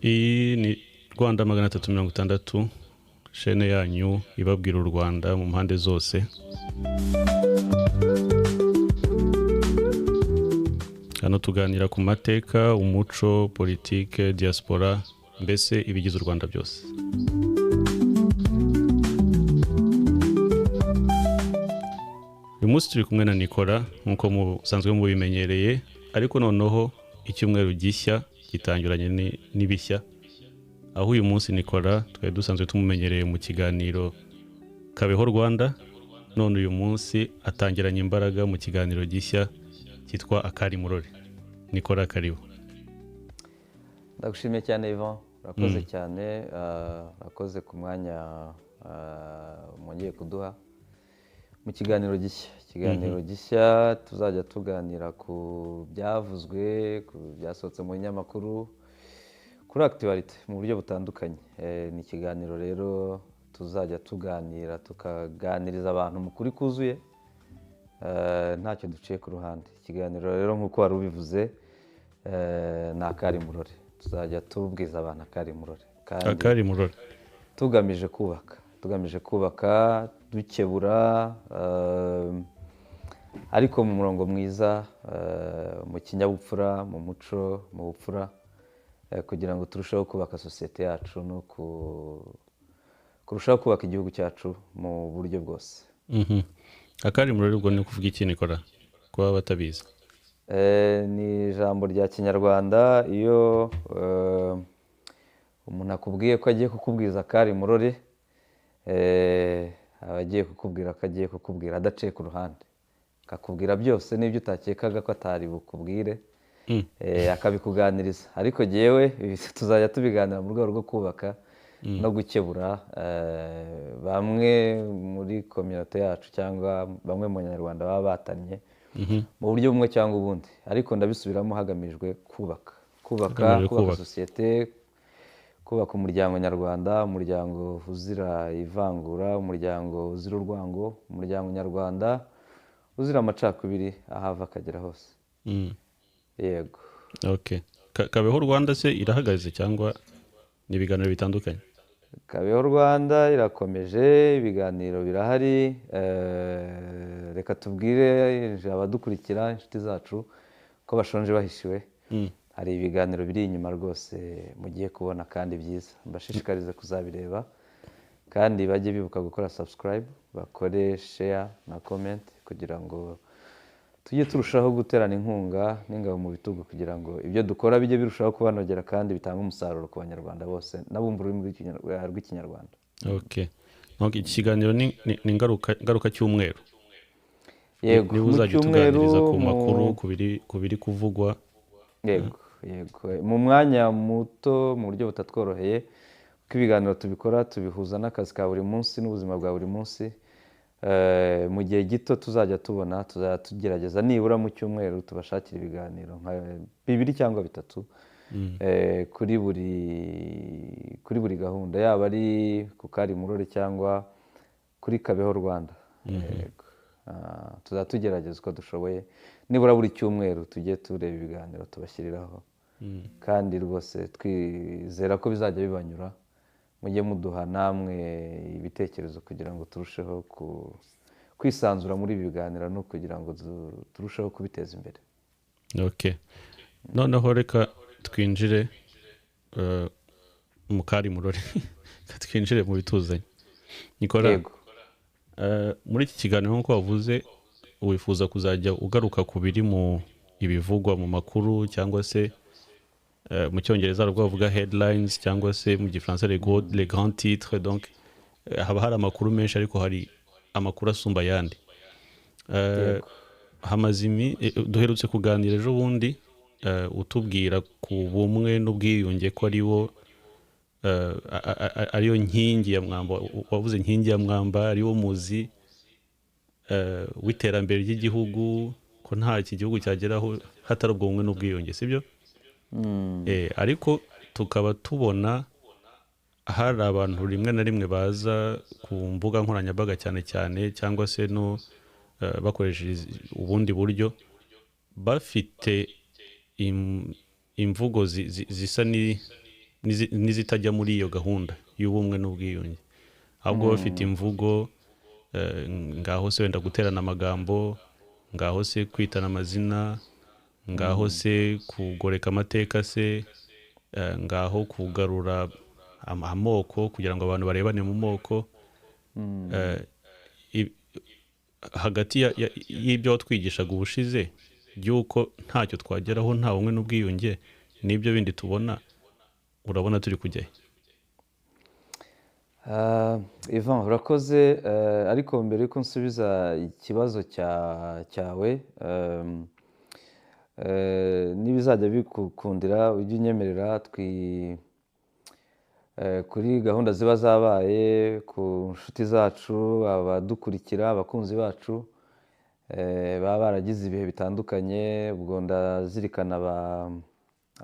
Iyi ni Rwanda 360 shene yanyu ibabwira u Rwanda mu mpande zose. Hano tuganira ku mateka, umuco, politike, diaspora, mbese ibigize u Rwanda byose. Uyu munsi turi kumwe na Nicolas nkuko musanzwe mubimenyereye, ariko noneho icyumweru gishya gitangiranye n'ibishya, aho uyu munsi Nicolas twari dusanzwe tumumenyereye mu kiganiro Kabeho Rwanda, none uyu munsi atangiranye imbaraga mu kiganiro gishya cyitwa Akari Murore. Nicolas, karibu. Ndagushimiye cyane Ivan, urakoze cyane, urakoze ku mwanya mwongeye kuduha mu kiganiro gishya. Ikiganiro gishya tuzajya tuganira ku byavuzwe, ku byasohotse mu binyamakuru, kuri actuality mu buryo butandukanye. Ni ikiganiro rero tuzajya tuganira, tukaganiriza abantu mu kuri kuzuye, ntacyo duciye ku ruhande. Ikiganiro rero nk'uko wari ubivuze, ni Akari Murore. Tuzajya tubwiza abantu Akari Murore, Akari Murore tugamije kubaka, dukebura, ariko mu murongo mwiza, mu kinyabupfura, mu muco, mu bupfura, kugira ngo turusheho kubaka sosiyete yacu no kurushaho kubaka igihugu cyacu mu buryo bwose. Akari Murore ubwo ni kuvuga iki, Nicolas, kuba batabizi? Ni ijambo rya Kinyarwanda. Iyo umuntu akubwiye ko agiye kukubwiza Akari Murore, aba agiye kukubwira ko agiye kukubwira adaciye ku ruhande, akakubwira byose n'ibyo utakekaga ko atari bukubwire, akabikuganiriza. Ariko jyewe tuzajya tubiganira mu rwego rwo kubaka no gukebura bamwe muri community yacu cyangwa bamwe mu Banyarwanda baba batanye mu buryo bumwe cyangwa ubundi. Ariko ndabisubiramo hagamijwe kubaka sosiyete, kubaka umuryango nyarwanda, umuryango uzira ivangura, umuryango uzira urwango, umuryango nyarwanda uzira amacakubiri ahava akagera hose. Yego. Okay. Kabeho Rwanda se irahagaze cyangwa ni ibiganiro bitandukanye? Kabeho Rwanda irakomeje, ibiganiro birahari. Reka tubwire abadukurikira, inshuti zacu, ko bashonje bahishiwe. Hari ibiganiro biri inyuma rwose mugiye kubona kandi byiza. Mbashishikarize kuzabireba, kandi bajye bibuka gukora subscribe, bakore share na comment, kugira ngo tujye turushaho guterana inkunga n'ingabo mu bitugu, kugira ngo ibyo dukora bijye birushaho kubanogera kandi bitanga umusaruro ku Banyarwanda bose n'abumva ururimi rw'Ikinyarwanda. Okay. Iki kiganiro ni ngaruka cyumweru. Yego, mu cyumweru ku makuru kubiri kuvugwa. Yego. Mu mwanya muto, mu buryo butatworoheye, ko ibiganiro tubikora tubihuza n'akazi ka buri munsi n'ubuzima bwa buri munsi. Mu gihe gito tuzajya tubona, tuzajya tugerageza nibura mu cyumweru tubashakira ibiganiro nka 2 cyangwa 3 kuri buri gahunda, yaba ari ku Kari Murore cyangwa kuri Kabeho Rwanda. Tuzajya tugerageza uko dushoboye nibura buri cyumweru tujye tureba ibiganiro tubashyiriraho, kandi rwose twizera ko bizajya bibanyura. Mujye muduha namwe ibitekerezo kugira ngo turusheho kwisanzura muri ibi biganiro no kugira ngo turusheho kubiteza imbere. Okay. Noneho reka twinjire mu Kari Murore. Twinjire mu bituzanye. Nicolas, muri iki kiganiro nk'uko wavuze, wifuza kuzajya ugaruka ku biri mu ibivugwa mu makuru, cyangwa se mu cyongereza bavuga headlines, cyangwa se mu gifaransa les grands titres. Donc haba hari amakuru menshi, ariko hari amakuru asumba yandi. Hamazimi duherutse kuganira ejo bundi utubwira ku bumwe n'ubwiyunge ko ariyo nkingi ya mwamba, wavuze nkingi ya mwamba, ariwo muzi w'iterambere ry'igihugu, ko nta iki gihugu cyageraho hatari ubwo bumwe n'ubwiyunge, sibyo? Ariko tukaba tubona hari abantu rimwe na rimwe baza ku mbuga nkoranyambaga cyane cyane, cyangwa se no bakoresheje ubundi buryo, bafite imvugo zisa n'izitajya muri iyo gahunda y'ubumwe n'ubwiyunge, ahubwo bafite imvugo ngaho se wenda guterana amagambo, ngaho se kwitana amazina, ngaho se kugoreka amateka se, ngaho kugarura amoko kugira ngo abantu barebane mu moko. Hagati y'ibyo watwigishaga ubushize by'uko ntacyo twageraho nta bumwe n'ubwiyunge, n'ibyo bindi tubona, urabona turi kujyayo? Ivan, urakoze, ariko mbere yuko nsubiza ikibazo cyawe, n'ibizajya bikukundira ujye unyemerera kuri gahunda ziba zabaye ku nshuti zacu, abadukurikira, abakunzi bacu baba baragize ibihe bitandukanye. Ubwo ndazirikana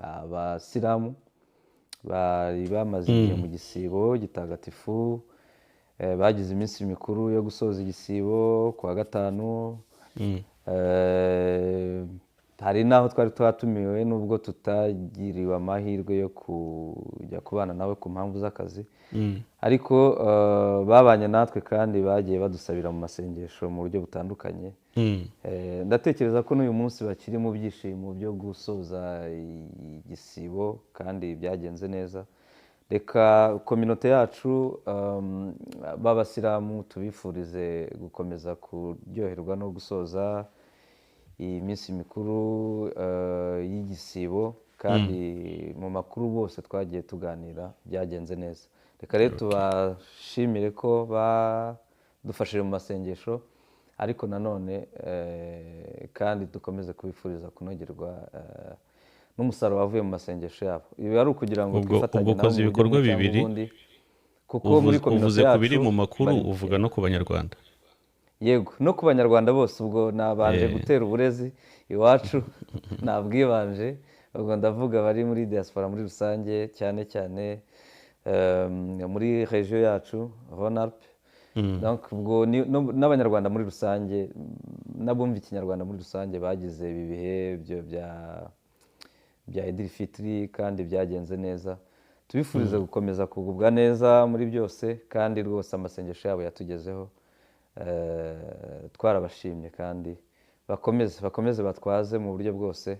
abasilamu bari bamaze igihe mu gisibo gitagatifu, bagize iminsi mikuru yo gusoza igisibo ku wa gatanu. Hari n'aho twari twatumiwe nubwo tutagiriwe amahirwe yo kujya kubana nawe ku mpamvu z'akazi, ariko babanye natwe kandi bagiye badusabira mu masengesho mu buryo butandukanye. Ndatekereza ko n'uyu munsi bakiri mu byishimo byo gusoza igisibo kandi byagenze neza. Reka kominote yacu b'abasilamu tubifurize gukomeza kuryoherwa no gusoza iyi minsi mikuru y'igisibo, kandi mu makuru bose twagiye tuganira byagenze neza. Reka rero tubashimire ko badufashije mu masengesho, ariko nanone kandi dukomeze kubifuriza kunogerwa n'umusaruro wavuye mu masengesho yabo. Ibi ari ukugira ngo twifatanye nabo mu ibikorwa bibiri, kuko muri kominote yacu uvuze ku biri mu makuru, uvuga no ku banyarwanda. Yego, no ku banyarwanda bose. Ubwo nabanje gutera uburezi iwacu, nabwibanje. Ubwo ndavuga bari muri diaspora muri rusange, cyane cyane muri region yacu Rhône-Alpes. Donc ubwo n'abanyarwanda muri rusange, n'abumva ikinyarwanda muri rusange, bagize ibi bihe bya Eid Fitr kandi byagenze neza. Tubifuriza gukomeza kugubwa neza muri byose, kandi rwose amasengesho yabo yatugezeho. Twarabashimye kandi bakomeze batwaze mu buryo bwose,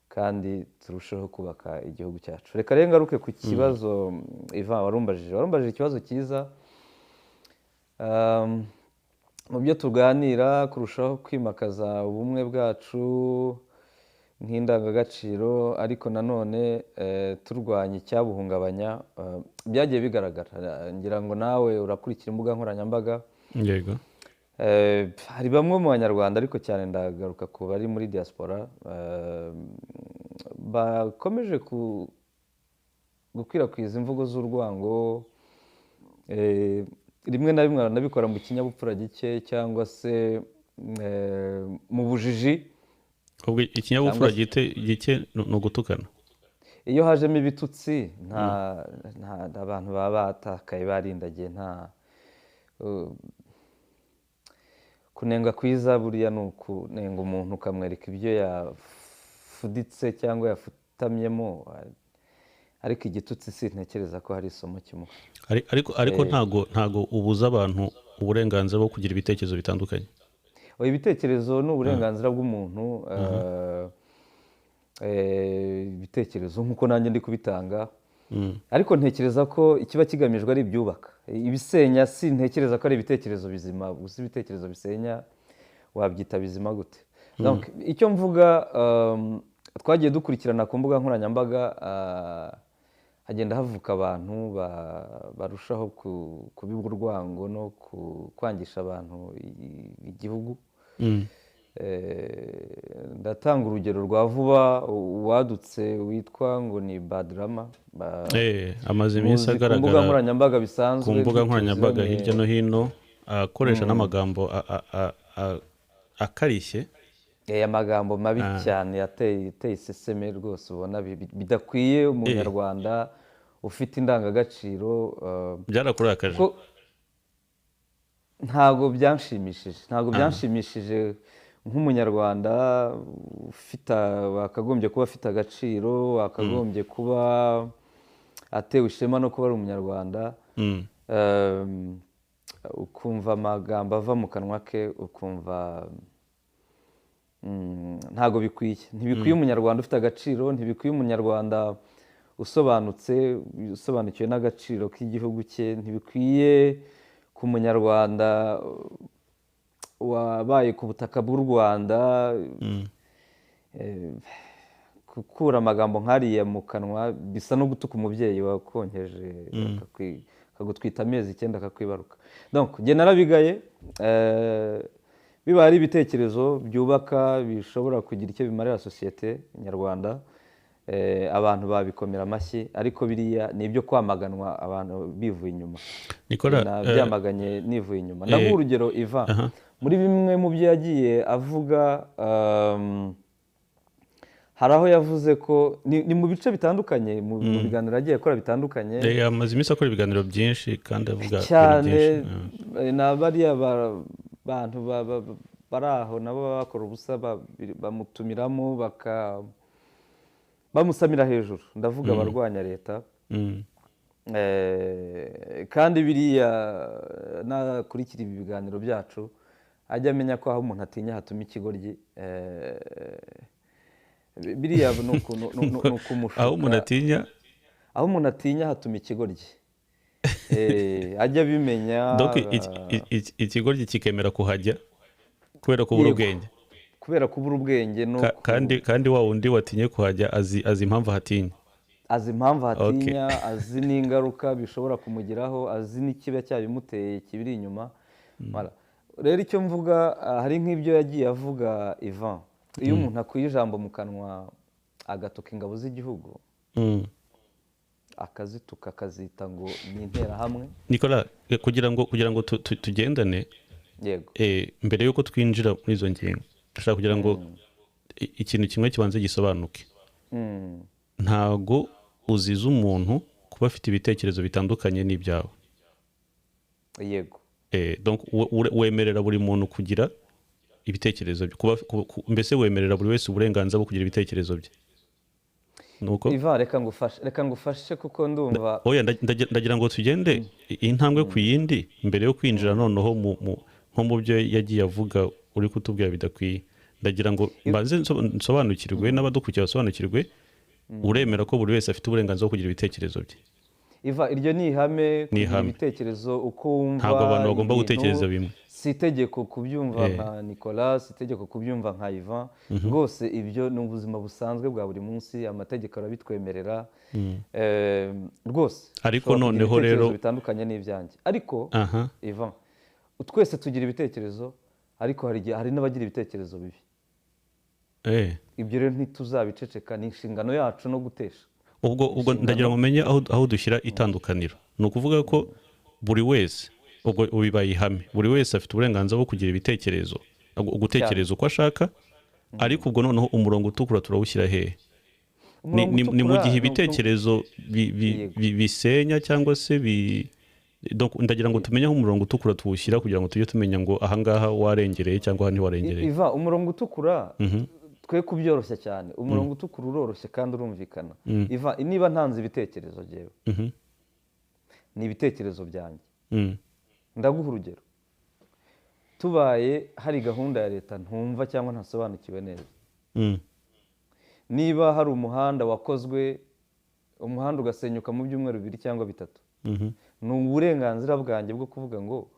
kandi turusheho kubaka igihugu cyacu. Reka rero ngaruke ku kibazo Ivan warumbajije ikibazo cyiza. Mu byo tuganira, kurushaho kwimakaza ubumwe bwacu nk'indangagaciro, ariko nanone turwanya icyabuhungabanya, byagiye bigaragara. Ngira ngo nawe urakurikira imbuga nkoranyambaga. Yego. Hari bamwe mu banyarwanda, ariko cyane ndagaruka ku bari muri diaspora, bakomeje gukwirakwiza imvugo z'urwango, rimwe na rimwe baranabikora mu kinyabupfura gike, cyangwa se mu bujiji. Ubwo ikinyabupfura gike ni ugutukana. Iyo hajemo ibitutsi, abantu baba batakaye, barindagiye. Kunenga kwiza buriya ni ukunenga umuntu ukamwereka ibyo yafuditse cyangwa yafutamyemo, ariko igitutsi sintekereza ko hari isomo kimwe. Ariko ntago ubuza abantu uburenganzira bwo kugira ibitekerezo bitandukanye. Ibitekerezo ni uburenganzira bw'umuntu, ibitekerezo nk'uko nanjye ndi kubitanga, ariko ntekereza ko ikiba kigamijwe ari ibyubaka. Ibisenya sintekereza ko ari ibitekerezo bizima. Gusa ibitekerezo bisenya wabyita bizima gute? Icyo mvuga, twagiye dukurikirana ku mbuga nkoranyambaga, hagenda havuka abantu barushaho kubiba urwango no kwangisha abantu igihugu. ndatanga urugero rwa vuba uwadutse witwa ngo ni Badrama amaze iminsi ku mbuga agaragara nkoranyambaga bisanzwe ku mbuga nkoranyambaga ntituziranye. hirya no hino akoresha n'amagambo akarishye amagambo mabi cyane yateye iseseme rwose ubona bidakwiye umunyarwanda ufite indangagaciro. byarakurakaje ntabwo byanshimishije nk'umunyarwanda wakagombye kuba afite agaciro, wakagombye kuba atewe ishema no kuba ari umunyarwanda, ukumva amagambo ava mu kanwa ke ukumva ntabwo ntibikwiye umunyarwanda ufite agaciro, ntibikwiye umunyarwanda usobanukiwe n'agaciro k'igihugu cye, ntibikwiye ku munyarwanda wabaye ku butaka bw'u Rwanda gukura amagambo nk'ariya mu kanwa bisa no gutuka umubyeyi wakonkeje akagutwita amezi 9 akakwibaruka. donc njye narabigaye, biba ari ibitekerezo byubaka bishobora kugira icyo bimarira sosiyete nyarwanda, abantu babikomera amashyi, ariko biriya ni ibyo kwamaganwa abantu bivuye inyuma. byamaganye nivuye inyuma. ndaguha urugero Ivan, muri bimwe mu byo yagiye avuga, hari aho yavuze ko ni mu bice bitandukanye, mu biganiro yagiye akora bitandukanye. amaze iminsi akora ibiganiro byinshi kandi avuga cyane na bariya bantu bari aho nabo bakora ubusa bamutumiramo bamusamira hejuru, ndavuga abarwanya leta. kandi biriya nakurikira ibi biganiro byacu ajya amenya ko aho umuntu atinya hatuma ikigoryi. biriya ni ukumushuka. aho umuntu atinya hatuma ikigoryi. ajya abimenya. ikigoryi kikemera kuhajya kubera kubura ubwenge. kubura ubwenge kandi wa wundi watinye kuhajya azi impamvu hatinya. azi n'ingaruka bishobora kumugiraho, azi n'ikiba cyabimuteye kibiri inyuma. rero icyo mvuga, hari nk'ibyo yagiye avuga Ivan, iyo umuntu akuye ijambo mu kanwa agatuka ingabo z'igihugu, akazituka akazita ngo ni interahamwe. Nicolas, kugira ngo tugendane, yego, mbere y'uko twinjira muri izo ngingo ndashaka kugira ngo ikintu kimwe kibanze gisobanuke. ntago uziza umuntu kuba afite ibitekerezo bitandukanye n'ibyawe. yego. donc wemerera buri muntu kugira ibitekerezo bye, mbese wemerera buri wese uburenganzira bwo kugira ibitekerezo bye. nuko Ivan, reka ngufashe kuko ndumva ndagira ngo tugende intambwe ku yindi mbere yo kwinjira noneho nko mu byo yagiye avuga uri kutubwira bidakwiye. ndagira ngo mbanze nsobanukirwe n'abadukurikira basobanukirwe, uremera ko buri wese afite uburenganzira bwo kugira ibitekerezo bye. Iva, iryo ni ihame, kugira ibitekerezo uko wumva. ntabwo abantu bagomba gutekereza bimwe. si itegeko kubyumva nka Nicolas, si itegeko kubyumva nka Ivan. rwose ibyo ni ubuzima busanzwe bwa buri munsi, amategeko arabitwemerera rwose. ariko noneho rero bitandukanye n'ibyanjye, ariko Ivan, twese tugira ibitekerezo, ariko hari n'abagira ibitekerezo bibi. ibyo rero ntituzabiceceka, ni inshingano yacu no gutesha. ubwo ndagira ngo umenye aho dushyira itandukaniro. ni ukuvuga ko buri wese, ubwo bibaye ihame, buri wese afite uburenganzira bwo kugira ibitekerezo, gutekereza uko ashaka, ariko ubwo noneho umurongo utukura turawushyira hehe? ni mu gihe ibitekerezo bisenya cyangwa se ndagira ngo tumenye aho umurongo utukura tuwushyira kugira ngo tujye tumenya ngo ahangaha warengereye cyangwa aha ntiwarengereye. Iva, umurongo utukura twe kubyoroshya cyane. umurongo utukura uroroshye kandi urumvikana. Iva, niba ntanze ibitekerezo byewe, ni ibitekerezo byanjye. ndaguha urugero. tubaye hari gahunda ya leta ntumva cyangwa ntasobanukiwe neza, niba hari umuhanda wakozwe, umuhanda ugasenyuka mu byumweru 2 cyangwa 3, ni uburenganzira bwanjye bwo kuvuga ngo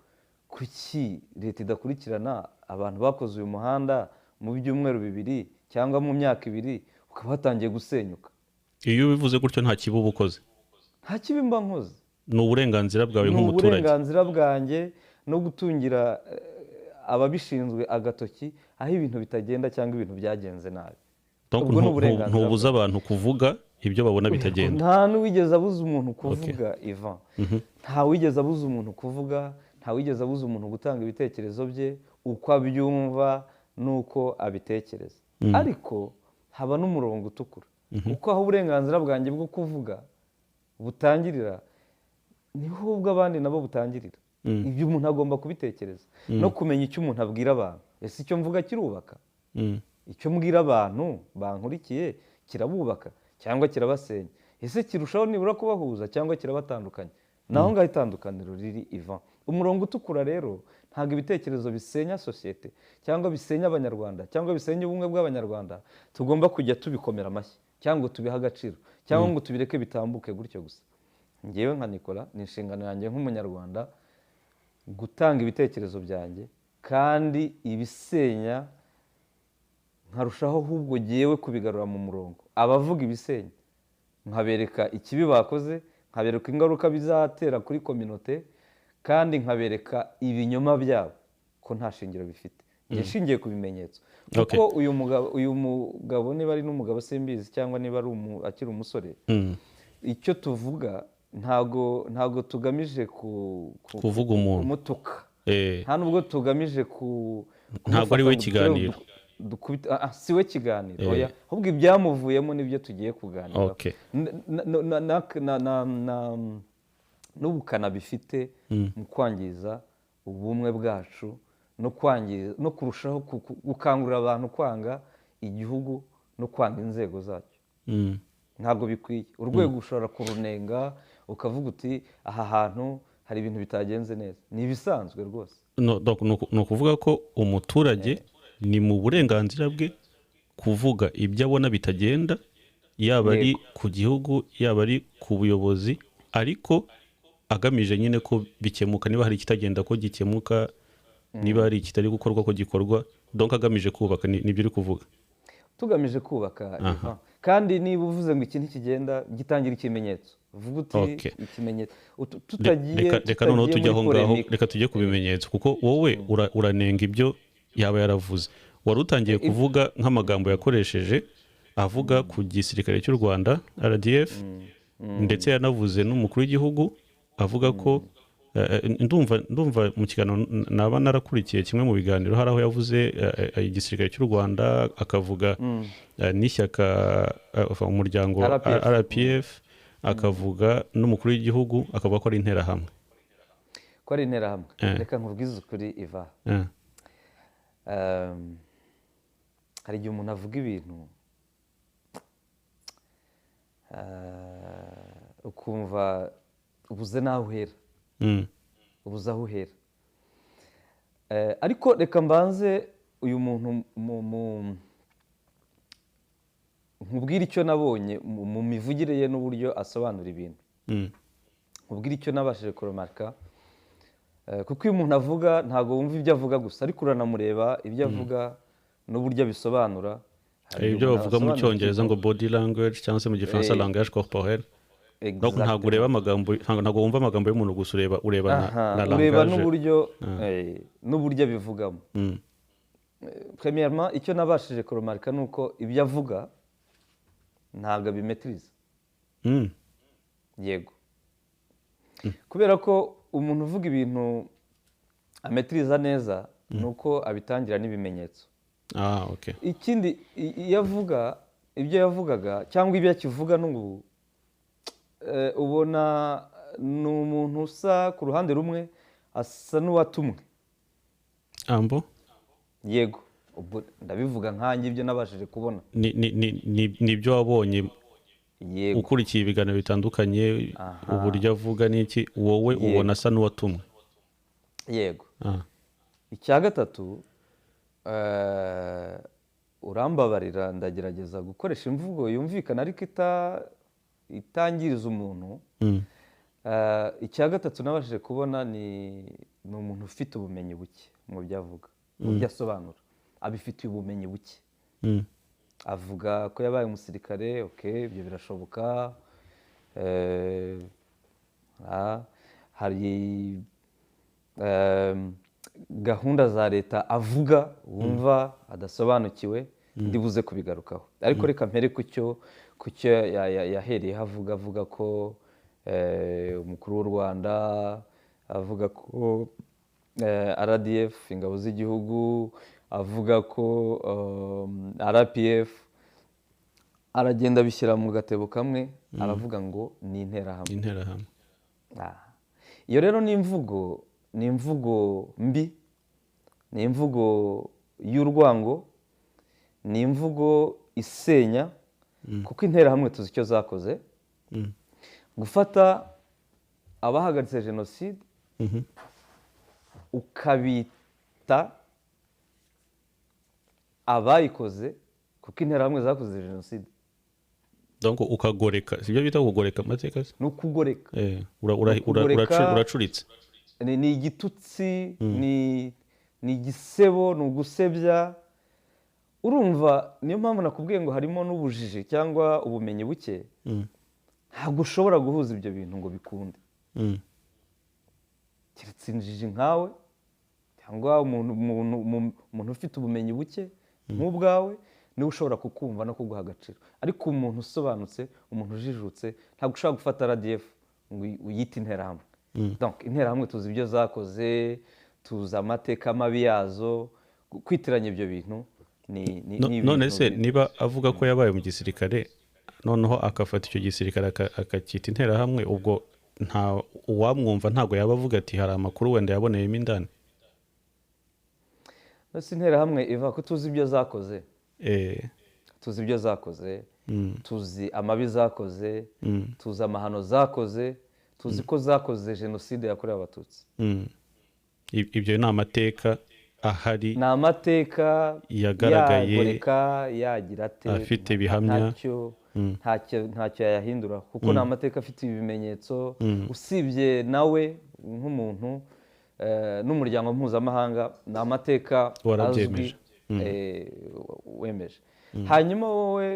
kuki leta idakurikirana abantu bakoze uyu muhanda mu byumweru 2 cyangwa mu myaka 2 ukaba hatangiye gusenyuka. iyo bivuze gutyo nta kibi uba ukoze. nta kibi mba nkoze. ni uburenganzira bwawe nk'umuturage. ni uburenganzira bwanjye no gutungira ababishinzwe agatoki aho ibintu bitagenda cyangwa ibintu byagenze nabi. Donc Ubwo ni uburenganzira ntubuza abantu kuvuga ibyo babona bitagenda. nta n'uwigeze abuza umuntu kuvuga Ivan, nta wigeze abuza umuntu kuvuga, nta wigeze abuza umuntu gutanga ibitekerezo bye uko abyumva n'uko abitekereza, ariko haba n'umurongo utukura, kuko aho uburenganzira bwanjye bwo kuvuga butangirira niho ubw'abandi nabo butangirira. Ibyo umuntu agomba kubitekereza no kumenya icyo umuntu abwira abantu. Ese icyo mvuga kirubaka? Icyo mbwira abantu bankurikiye kirabubaka cyangwa kirabasenya? Ese kirushaho nibura kubahuza cyangwa kirabatandukanya? Naho ngaho itandukaniro riri Ivan. Umurongo utukura rero ntabwo ibitekerezo bisenya sosiyete cyangwa bisenya abanyarwanda cyangwa bisenya ubumwe bw'abanyarwanda tugomba kujya tubikomera amashyi cyangwa tubiha agaciro cyangwa ngo tubireke bitambuke gutyo gusa. Ngewe nka Nicolas ni inshingano yanjye nk'umunyarwanda gutanga ibitekerezo byanjye, kandi ibisenya nkarushaho ahubwo ngewe kubigarura mu murongo. Abavuga ibisenya nkabereka ikibi bakoze, nkabereka ingaruka bizatera kuri kominote, kandi nkabereka ibinyoma byabo ko nta shingiro bifite. Nshingiye ku bimenyetso, kuko uyu mugabo niba ari n'umugabo simbizi cyangwa niba ari akiri umusore, icyo tuvuga ntago tugamije kuvuga umuntu kumutuka, nta nubwo tugamije ntabwo ari we kiganiro, si we kiganiro, ahubwo ibyamuvuyemo nibyo tugiye kuganira n'ubukana bifite mu kwangiza ubumwe bwacu no kurushaho gukangurira abantu kwanga igihugu no kwanga inzego zacyo. Ntabwo bikwiye. Urwego ushobora kurunenga ukavuga uti aha hantu hari ibintu bitagenze neza, ni ibisanzwe rwose. Ni ukuvuga ko umuturage ni mu burenganzira bwe kuvuga ibyo abona bitagenda, yaba ari ku gihugu yaba ari ku buyobozi, ariko agamije nyine ko bikemuka. Niba hari ikitagenda ko gikemuka, niba hari ikitari gukorwa ko gikorwa, donc agamije kubaka. Nibyo uri kuvuga? Tugamije kubaka, kandi niba uvuze ngo iki ntikigenda, gitangira ikimenyetso. Uvuga uti ikimenyetso, reka noneho tujye aho ngaho, reka tujye ku bimenyetso, kuko wowe uranenga ibyo yaba yaravuze. Wari utangiye kuvuga nk'amagambo yakoresheje avuga ku gisirikare cy'u Rwanda RDF, ndetse yanavuze n'umukuru w'igihugu avuga ko ndumva mu kiganiro naba narakurikiye kimwe mu biganiro, hari aho yavuze igisirikare cy'u Rwanda, akavuga n'ishyaka umuryango RPF, akavuga n'umukuru w'igihugu akavuga ko ari interahamwe. Ko ari interahamwe? Reka nkubwize ukuri Iva, hari igihe umuntu avuga ibintu ukumva ubuze n'aho uhera, ubuze aho uhera. Ariko reka mbanze uyu muntu nkubwire icyo nabonye mu mivugire ye n'uburyo asobanura ibintu, nkubwire icyo nabashije kuremarika, kuko iyo umuntu avuga ntabwo wumva ibyo avuga gusa, ariko uranamureba ibyo avuga n'uburyo abisobanura. Ibyo bavuga mu cyongereza ngo body language cyangwa se mu gifaransa langage corporel. Ntabwo ureba amagambo, ntabwo wumva amagambo y'umuntu gusa, ureba na langage, ureba n'uburyo abivugamo. Premièrement, icyo nabashije kuremarika ni uko ibyo avuga ntabwo abimetiriza. Yego, kubera ko umuntu uvuga ibintu ametiriza neza ni uko abitangira n'ibimenyetso. Ikindi iyo avuga ibyo yavugaga cyangwa ibyo akivuga n'ubu, ubona ni umuntu usa ku ruhande rumwe asa n'uwatumwe. Yego, ndabivuga nkanjye ibyo nabashije kubona. Ni ibyo wabonye ukurikiye ibiganiro bitandukanye, uburyo avuga n'iki, wowe ubona asa n'uwatumwe. Yego. Icya gatatu, urambabarira ndagerageza gukoresha imvugo yumvikana ariko itangiriza umuntu. Icya gatatu nabashije kubona ni umuntu ufite ubumenyi buke mu byo avuga, mu byo asobanura, abifitiye ubumenyi buke. Avuga ko yabaye umusirikare, ibyo birashoboka. Hari gahunda za leta avuga wumva adasobanukiwe ndibuze kubigarukaho ariko reka mpere ku cyo yahereyeho avuga ko umukuru w'u Rwanda avuga ko RDF ingabo z'igihugu avuga ko RPF aragenda bishyira mu gatebo kamwe aravuga ngo ni interahamwe. Iyo rero ni imvugo mbi, ni imvugo y'urwango, ni imvugo isenya kuko interahamwe tuzi icyo zakoze gufata abahagaritse jenoside ukabita abayikoze kuko interahamwe zakoze jenoside. donc ukagoreka sibyo bita kugoreka amateka ni ukugoreka uracuritse ni igitutsi ni igisebo ni ugusebya urumva niyo mpamvu nakubwiye ngo harimo n'ubujiji cyangwa ubumenyi buke ntabwo ushobora guhuza ibyo bintu ngo bikunde keretse injiji nkawe cyangwa umuntu ufite ubumenyi buke nk'ubwawe niwe ushobora kukumva no kuguha agaciro ariko umuntu usobanutse umuntu ujijutse ntabwo ushobora gufata RDF ngo uyite interahamwe. Donc interahamwe tuzi ibyo zakoze tuzi amateka mabi yazo kwitiranya ibyo bintu none se niba avuga ko yabaye mu gisirikare noneho akafata icyo gisirikare akacyita interahamwe ubwo nta uwamwumva ntago yaba avuga ati hari amakuru wenda yaboneyemo indani. Nose interahamwe iva ko tuzi ibyo zakoze tuzi ibyo zakoze tuzi amabi zakoze tuzi amahano zakoze tuzi ko zakoze jenoside yakorewe abatutsi. Ibyo ni amateka ahari, ni amateka yagaragaye yagira ate afite bihamya ntacyo yayahindura kuko ni amateka afite ibimenyetso usibye nawe nk'umuntu n'umuryango mpuzamahanga ni amateka azwi wemeje. Hanyuma wowe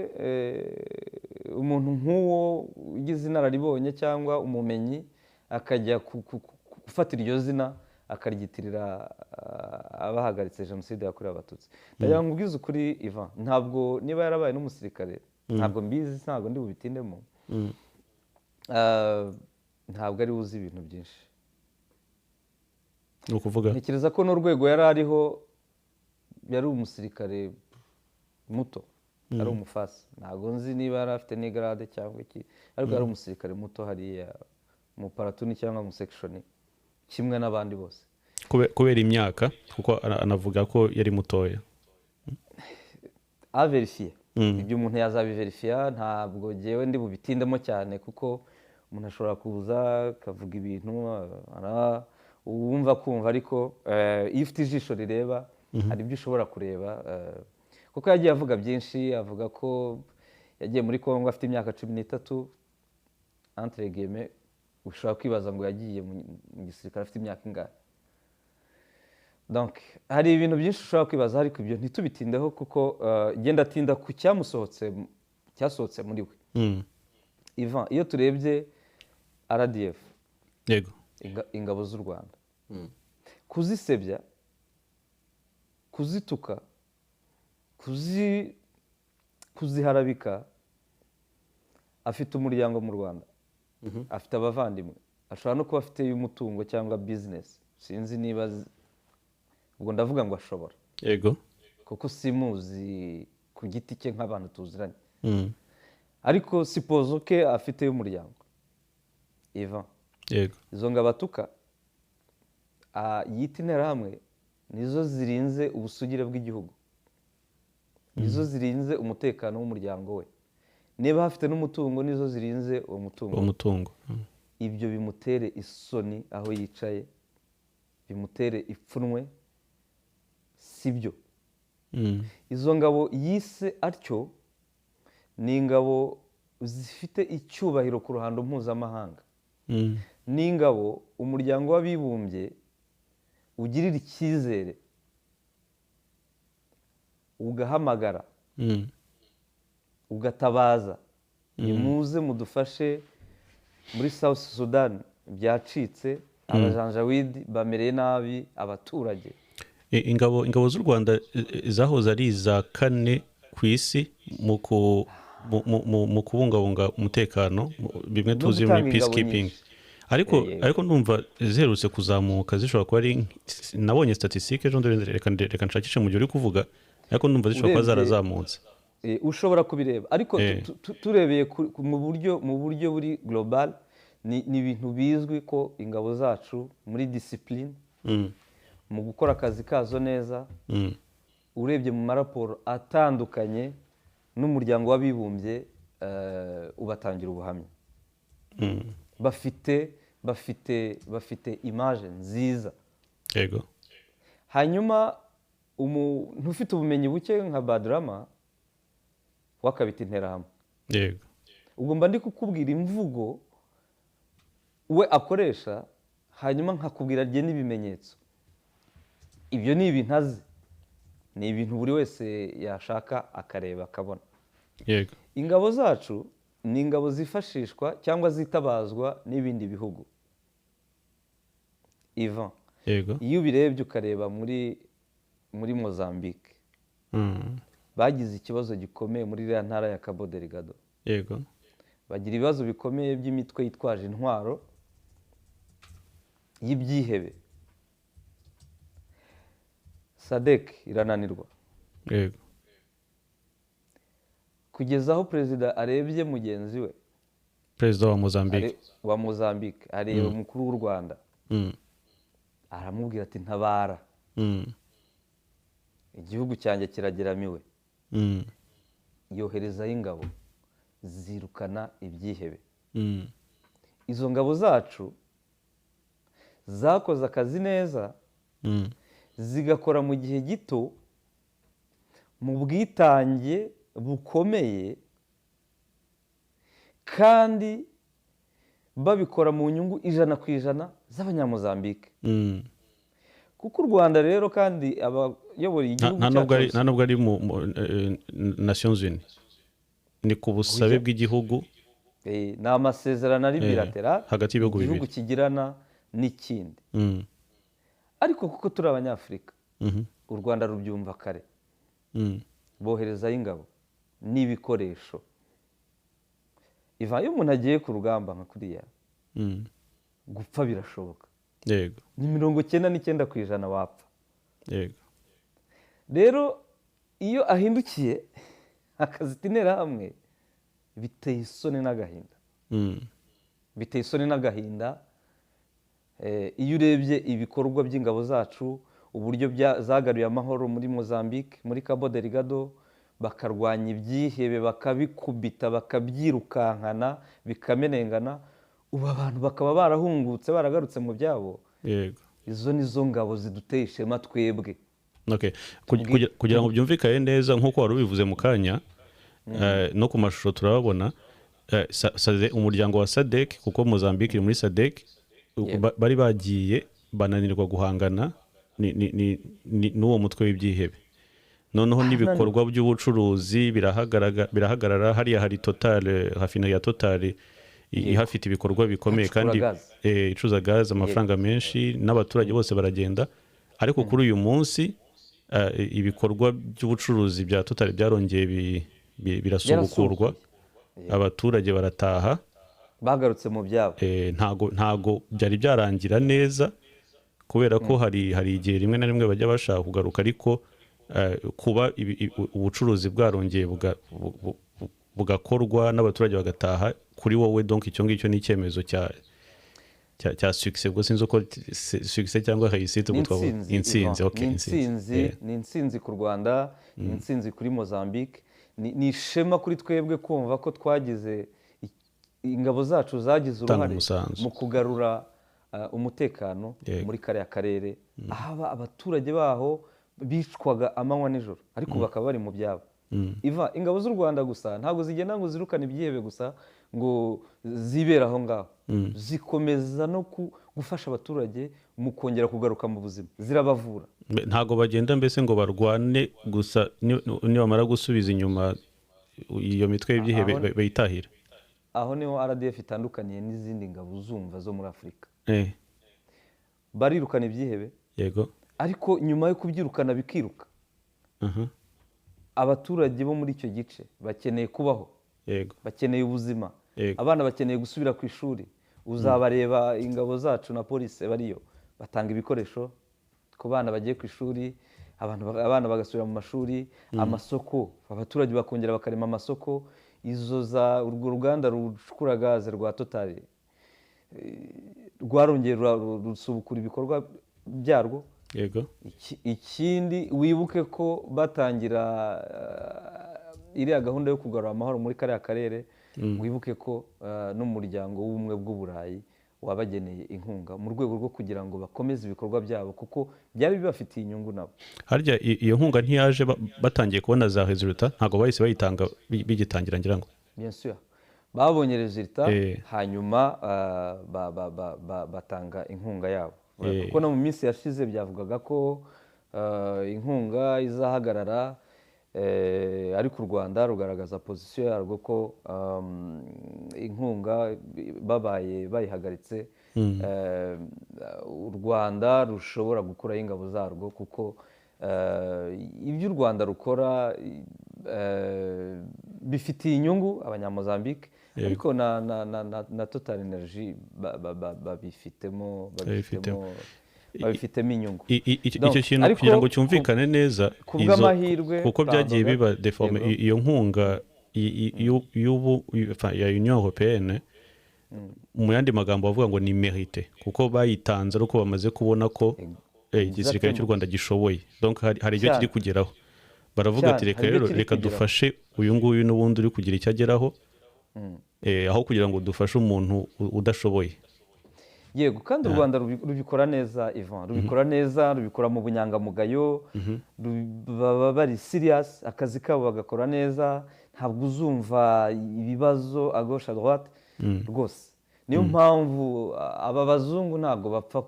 umuntu nk'uwo ugize inararibonye cyangwa umumenyi akajya gufatira iryo zina akaryitirira abahagaritse jenoside yakorewe abatutsi. Ndagira ngo ubwize ukuri Ivan, ntabwo niba yarabaye n'umusirikare ntabwo mbizi ntabwo ndi bubitindemo ntabwo ari uzi ibintu byinshi. ni ukuvuga ntekereza ko n'urwego yari ariho yari umusirikare muto ari umufasi ntabwo nzi niba yari afite n'igarade cyangwa iki ariko yari umusirikare muto hariya mu paratuni cyangwa mu sekishoni kimwe n'abandi bose kubera imyaka kuko anavuga ko yari mutoya averifiye ibyo umuntu yazabiverifiya ntabwo ngewe ndi bubitindemo cyane kuko umuntu ashobora kuza akavuga ibintu wumva kumva ariko iyo ufite ijisho rireba hari ibyo ushobora kureba kuko yagiye avuga byinshi avuga ko yagiye muri Kongo afite imyaka 13 entre guillemets ushobora kwibaza ngo yagiye mu gisirikare afite imyaka ingahe. Donc hari ibintu byinshi ushobora kwibaza ariko ibyo ntitubitindeho kuko genda atinda ku cyasohotse muri we. Ivan, iyo turebye RDF yego ingabo z'u Rwanda kuzisebya kuzituka kuziharabika afite umuryango mu Rwanda afite abavandimwe ashobora no kuba afite y'umutungo cyangwa business sinzi niba ubwo ndavuga ngo ashobora yego kuko simuzi ku giti cye nk'abantu tuziranye ariko sipozo ke afite y'umuryango Ivan yego izo ngabatuka yita interahamwe nizo zirinze ubusugire bw'igihugu nizo zirinze umutekano w'umuryango we niba hafite n'umutungo nizo zirinze uwo mutungo ibyo bimutere isoni aho yicaye bimutere ipfunwe sibyo. Izo ngabo yise atyo ni ingabo zifite icyubahiro ku ruhando mpuzamahanga ni ingabo umuryango w'abibumbye ugirira icyizere ugahamagara ugatabaza nimuze mudufashe muri South Sudan byacitse abajanjawidi bamereye nabi abaturage ingabo z'u Rwanda zahoze ari iza kane ku isi mu kubungabunga umutekano, bimwe no tuzi gutanga muri ingabo peacekeeping, nyinshi. ariko Yego. ndumva ziherutse kuzamuka, zishobora kuba ari, nabonye statistique ejo reka nshakishe mu gihe uri kuvuga, ariko ndumva zishobora kuba Urebye, zarazamutse. ushobora kubireba ariko Eh. turebeye mu buryo buri global, ni ibintu bizwi ko ingabo zacu muri discipline, Mm. mu gukora akazi kazo neza, Mm. urebye mu maraporo atandukanye n'umuryango w'abibumbye ubatangira ubuhamya. Mm. bafite image nziza. Yego. hanyuma umuntu ufite ubumenyi buke nka Badrama wakabita interahamwe, Yego. ubwo mba ndi kukubwira imvugo we akoresha, hanyuma nkakubwira rye n'ibimenyetso. Ibyo ni ibintu azi, ni ibintu buri wese yashaka akareba akabona. Yego. Ingabo zacu ni ingabo zifashishwa cyangwa zitabazwa n'ibindi bihugu. Ivan, Yego. iyo ubirebye ukareba muri Mozambique, Mm. bagize ikibazo gikomeye muri iriya ntara ya Cabo Delgado. Yego. Bagira ibibazo bikomeye by'imitwe yitwaje intwaro y'ibyihebe. SADC irananirwa Yego. kugeza aho perezida arebye mugenzi we Perezida wa Mozambique. wa Mozambique, areba umukuru w'u Rwanda, Mm. aramubwira ati ntabara, Mm. igihugu cyanjye kirageramiwe. Mm. Yoherezayo ingabo zirukana ibyihebe. Mm. Izo ngabo zacu zakoze akazi neza, Mm. zigakora mu gihe gito, mu bwitange bukomeye, kandi babikora mu nyungu 100% z'abanyamozambike. Mm. kuko u Rwanda rero kandi abayobora igihugu cyacu, nta nubwo ari mu Nations Unies, ni ku busabe bw'igihugu, ni amasezerano ari bilateral hagati y'ibihugu igihugu bibiri. kigirana n'ikindi. Mm. Ariko kuko turi abanyafurika, Mhm. u Rwanda rubyumva kare, Mm. boherezayo ingabo n'ibikoresho. Iyo umuntu agiye ku rugamba nka kuriya, Mm. gupfa birashoboka, Yego. ni 99% wapfa. Yego. Rero iyo ahindukiye akazita interahamwe, biteye isoni n'agahinda. Mm. Biteye isoni n'agahinda. Iyo urebye ibikorwa by'ingabo zacu, uburyo zagaruye amahoro muri Mozambique, muri Cabo Delgado, bakarwanya ibyihebe, bakabikubita, bakabyirukankana, bikamenengana, ubu abantu bakaba barahungutse, baragarutse mu byabo. Yego. Izo ni zo ngabo ziduteye ishema twebwe. Okay. Kugira ngo byumvikane neza nk'uko wari ubivuze mu kanya, no ku mashusho turababona, umuryango wa SADC, kuko Mozambique iri muri SADC, bari bagiye bananirwa guhangana n'uwo mutwe w'ibyihebe. Noneho n'ibikorwa by'ubucuruzi birahagarara. Hariya hari Total, hafi ya Total ihafite ibikorwa bikomeye kandi icuza gaze amafaranga menshi, n'abaturage bose baragenda. Ariko kuri uyu munsi ibikorwa by'ubucuruzi bya Total byarongeye birasubukurwa, abaturage barataha, bagarutse mu byabo. ntago byari byarangira neza, kubera ko hari igihe rimwe na rimwe bajya bashaka kugaruka, ariko kuba ubucuruzi bwarongeye bugakorwa n'abaturage bagataha, kuri wowe donc icyo ngicyo ni icyemezo cya success. Ubwo sinzi uko success cyangwa réussite gutwa intsinzi. Okay, ni intsinzi ku Rwanda, ni intsinzi kuri Mozambique, ni ishema kuri twebwe kumva ko twagize ingabo zacu zagize uruhare mu kugarura umutekano muri kariya karere, aho abaturage baho bicwaga amanywa n'ijoro, ariko bakaba bari mu byabo. Ingabo z'u Rwanda gusa ntabwo zigenda ngo zirukane ibyihebe gusa ngo zibera aho ngaho, zikomeza no gufasha abaturage mu kongera kugaruka mu buzima, zirabavura. Ntabwo bagenda mbese ngo barwane gusa, nibamara gusubiza inyuma iyo mitwe y'ibyihebe bayitahira. Aho niho RDF itandukaniye n'izindi ngabo zumva zo muri Afurika. Eh. Barirukana ibyihebe, Yego. ariko nyuma yo kubyirukana bikiruka, aha, abaturage bo muri icyo gice bakeneye kubaho, yego, bakeneye ubuzima, yego, abana bakeneye gusubira ku ishuri. Uzabareba ingabo zacu na polisi bariyo batanga ibikoresho ku bana bagiye ku ishuri, abana bagasubira mu mashuri, amasoko, abaturage bakongera bakarema amasoko. Urwo ruganda rucukura gaze rwa Total rwarongeye rusubukura ibikorwa byarwo. yego, Ikindi wibuke ko batangira iriya gahunda yo kugarura amahoro muri kariya karere, wibuke ko n'umuryango w'ubumwe bw'uburayi wabageneye inkunga mu rwego rwo kugira ngo bakomeze ibikorwa byabo, kuko byari bibafitiye inyungu nabo. harya iyo nkunga ntiyaje batangiye kubona za resulta, ntabwo bahise bayitanga bigitangira ngira ngo? Bien sûr, babonye resulta hanyuma batanga inkunga yabo, kuko no mu minsi yashize byavugaga ko inkunga izahagarara, ariko u Rwanda rugaragaza pozisiyo yarwo ko inkunga babaye bayihagaritse, u Rwanda rushobora gukuraho ingabo zarwo, kuko ibyo u Rwanda rukora bifitiye inyungu abanyamozambique, ariko na Total Energy babifitemo inyungu. Icyo kintu kugira ngo cyumvikane neza, kuko byagiye biba deforme, iyo nkunga ya Union Européenne, mu yandi magambo bavuga ngo ni mérité, kuko bayitanze ari uko bamaze kubona ko igisirikare cy'u Rwanda gishoboye, donc hari ibyo kiri kugeraho. Baravuga ati reka dufashe uyu nguyu n'ubundi uri kugira icyo ageraho, aho kugira ngo dufashe umuntu udashoboye. Yego, kandi u Rwanda rubikora neza, Ivan, rubikora neza, rubikora mu bunyangamugayo, baba bari serious, akazi kabo bagakora neza, ntabwo uzumva ibibazo à gauche à droite rwose. Niyo mpamvu aba bazungu ntabwo bapfa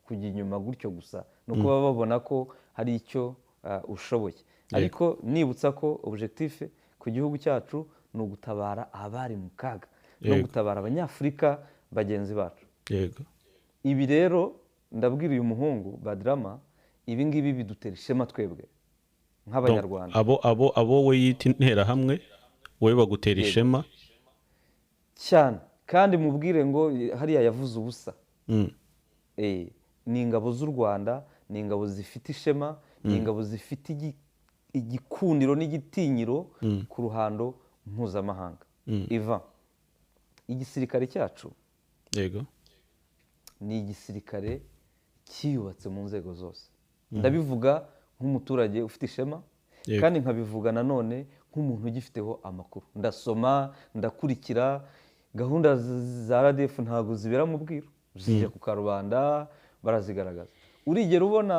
kujya inyuma gutyo gusa, nuko baba babona ko hari icyo ushoboye. Ariko nibutsa ko objectif ku gihugu cyacu ni ugutabara abari mu kaga, no gutabara abanyafurika bagenzi bacu. Yego. Ibi rero ndabwira uyu muhungu Badrama, ibi ngibi bidutera ishema twebwe nk'abanyarwanda. Abo we yita interahamwe, wowe bagutera ishema cyane, kandi mubwire ngo hariya yavuze ubusa. Ni ingabo z'u Rwanda, ni ingabo zifite ishema, ni ingabo zifite igikundiro n'igitinyiro ku ruhando mpuzamahanga. Ivan, igisirikare cyacu, yego, ni igisirikare cyiyubatse mu nzego zose. Ndabivuga nk'umuturage ufite ishema, kandi nkabivuga nanone nk'umuntu ugifiteho amakuru. Ndasoma, ndakurikira, gahunda za RDF ntabwo zibera mu bwiru, zijya ku karubanda barazigaragaza. Urigera ubona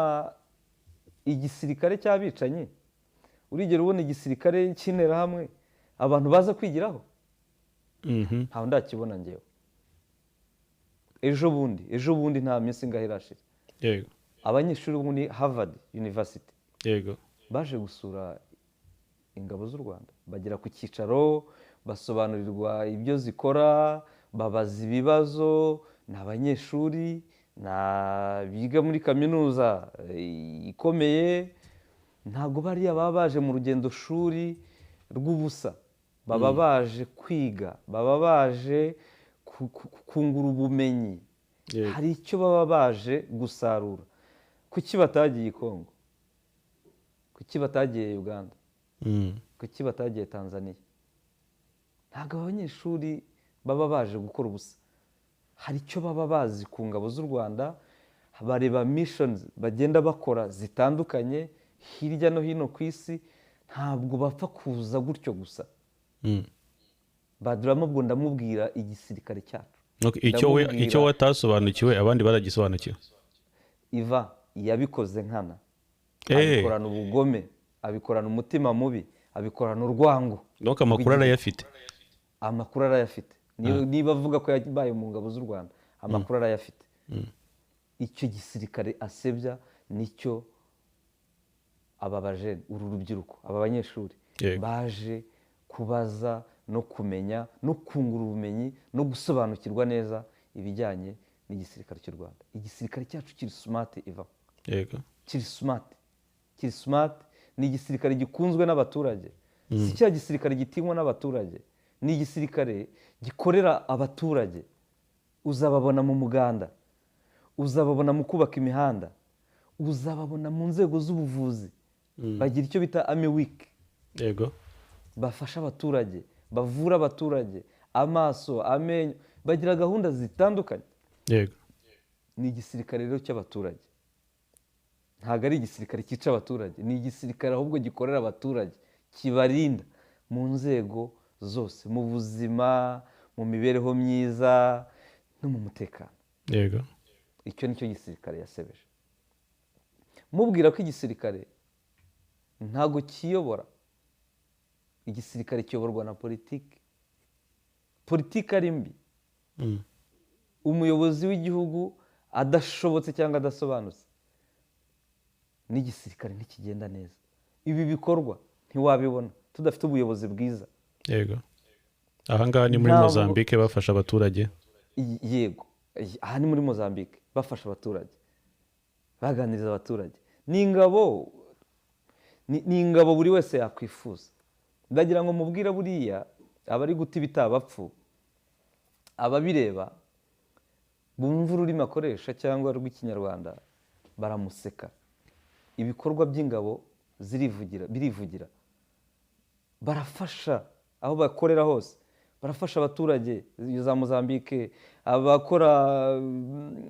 igisirikare cy'abicanyi, urigera ubona igisirikare cy'interahamwe abantu baza kwigiraho? Ntawe ndakibona ngewe. Ejo bundi nta minsi ngaho irashira, abanyeshuri bo muri Harvard University baje gusura ingabo z'u Rwanda, bagera ku cyicaro, basobanurirwa ibyo zikora, babaza ibibazo. Ni abanyeshuri biga muri kaminuza ikomeye, ntabwo bariya baba baje mu rugendo shuri rw'ubusa, baba baje kwiga, baba baje kungura ubumenyi, hari icyo baba baje gusarura. Kuki batagiye i Kongo? Kuki batagiye Uganda? Kuki batagiye Tanzania? Ntabwo abanyeshuri baba baje gukora ubusa, hari icyo baba bazi ku ngabo z'u Rwanda. Bareba missions bagenda bakora zitandukanye hirya no hino ku isi, ntabwo bapfa kuza gutyo gusa. Badrama ubwo ndamubwira igisirikare cyacu, icyo watasobanukiwe abandi baragisobanukiwe. Iva yabikoze nkana, abikorana ubugome, abikorana umutima mubi, abikorana urwango. Donc amakuru arayafite. Amakuru arayafite. Niba avuga ko yabaye mu ngabo z'u Rwanda, amakuru arayafite. Icyo gisirikare asebya nicyo aba bajene, uru rubyiruko, aba banyeshuri baje kubaza no kumenya no kungura ubumenyi no gusobanukirwa neza ibijyanye n'igisirikare cy'u Rwanda. Igisirikare cyacu kiri smart, Iva. yego kiri smart ni igisirikare gikunzwe n'abaturage si cya gisirikare gitinywa n'abaturage ni igisirikare gikorera abaturage uzababona mu muganda uzababona mu kubaka imihanda uzababona mu nzego z'ubuvuzi bagira icyo bita Army Week yego bafasha abaturage bavura abaturage amaso amenyo bagira gahunda zitandukanye yego ni igisirikare rero cy'abaturage ntabwo ari igisirikare cyica abaturage ni igisirikare ahubwo gikorera abaturage kibarinda mu nzego zose mu buzima mu mibereho myiza no mu mutekano yego icyo nicyo gisirikare yasebeje mubwira ko igisirikare ntabwo kiyobora igisirikare kiyoborwa na politiki ari mbi umuyobozi w'igihugu adashobotse cyangwa adasobanutse n'igisirikare ntikigenda neza ibi bikorwa ntiwabibona tudafite ubuyobozi bwiza yego ahangaha ni muri Mozambique bafasha abaturage yego aha ni muri Mozambique bafasha abaturage baganiriza abaturage ni ingabo buri wese yakwifuza ndagira ngo mubwire buriya abari guta ibitabapfu ababireba bumva ururimi akoresha cyangwa rw'ikinyarwanda baramuseka ibikorwa by'ingabo birivugira barafasha aho bakorera hose barafasha abaturage za Mozambique abakora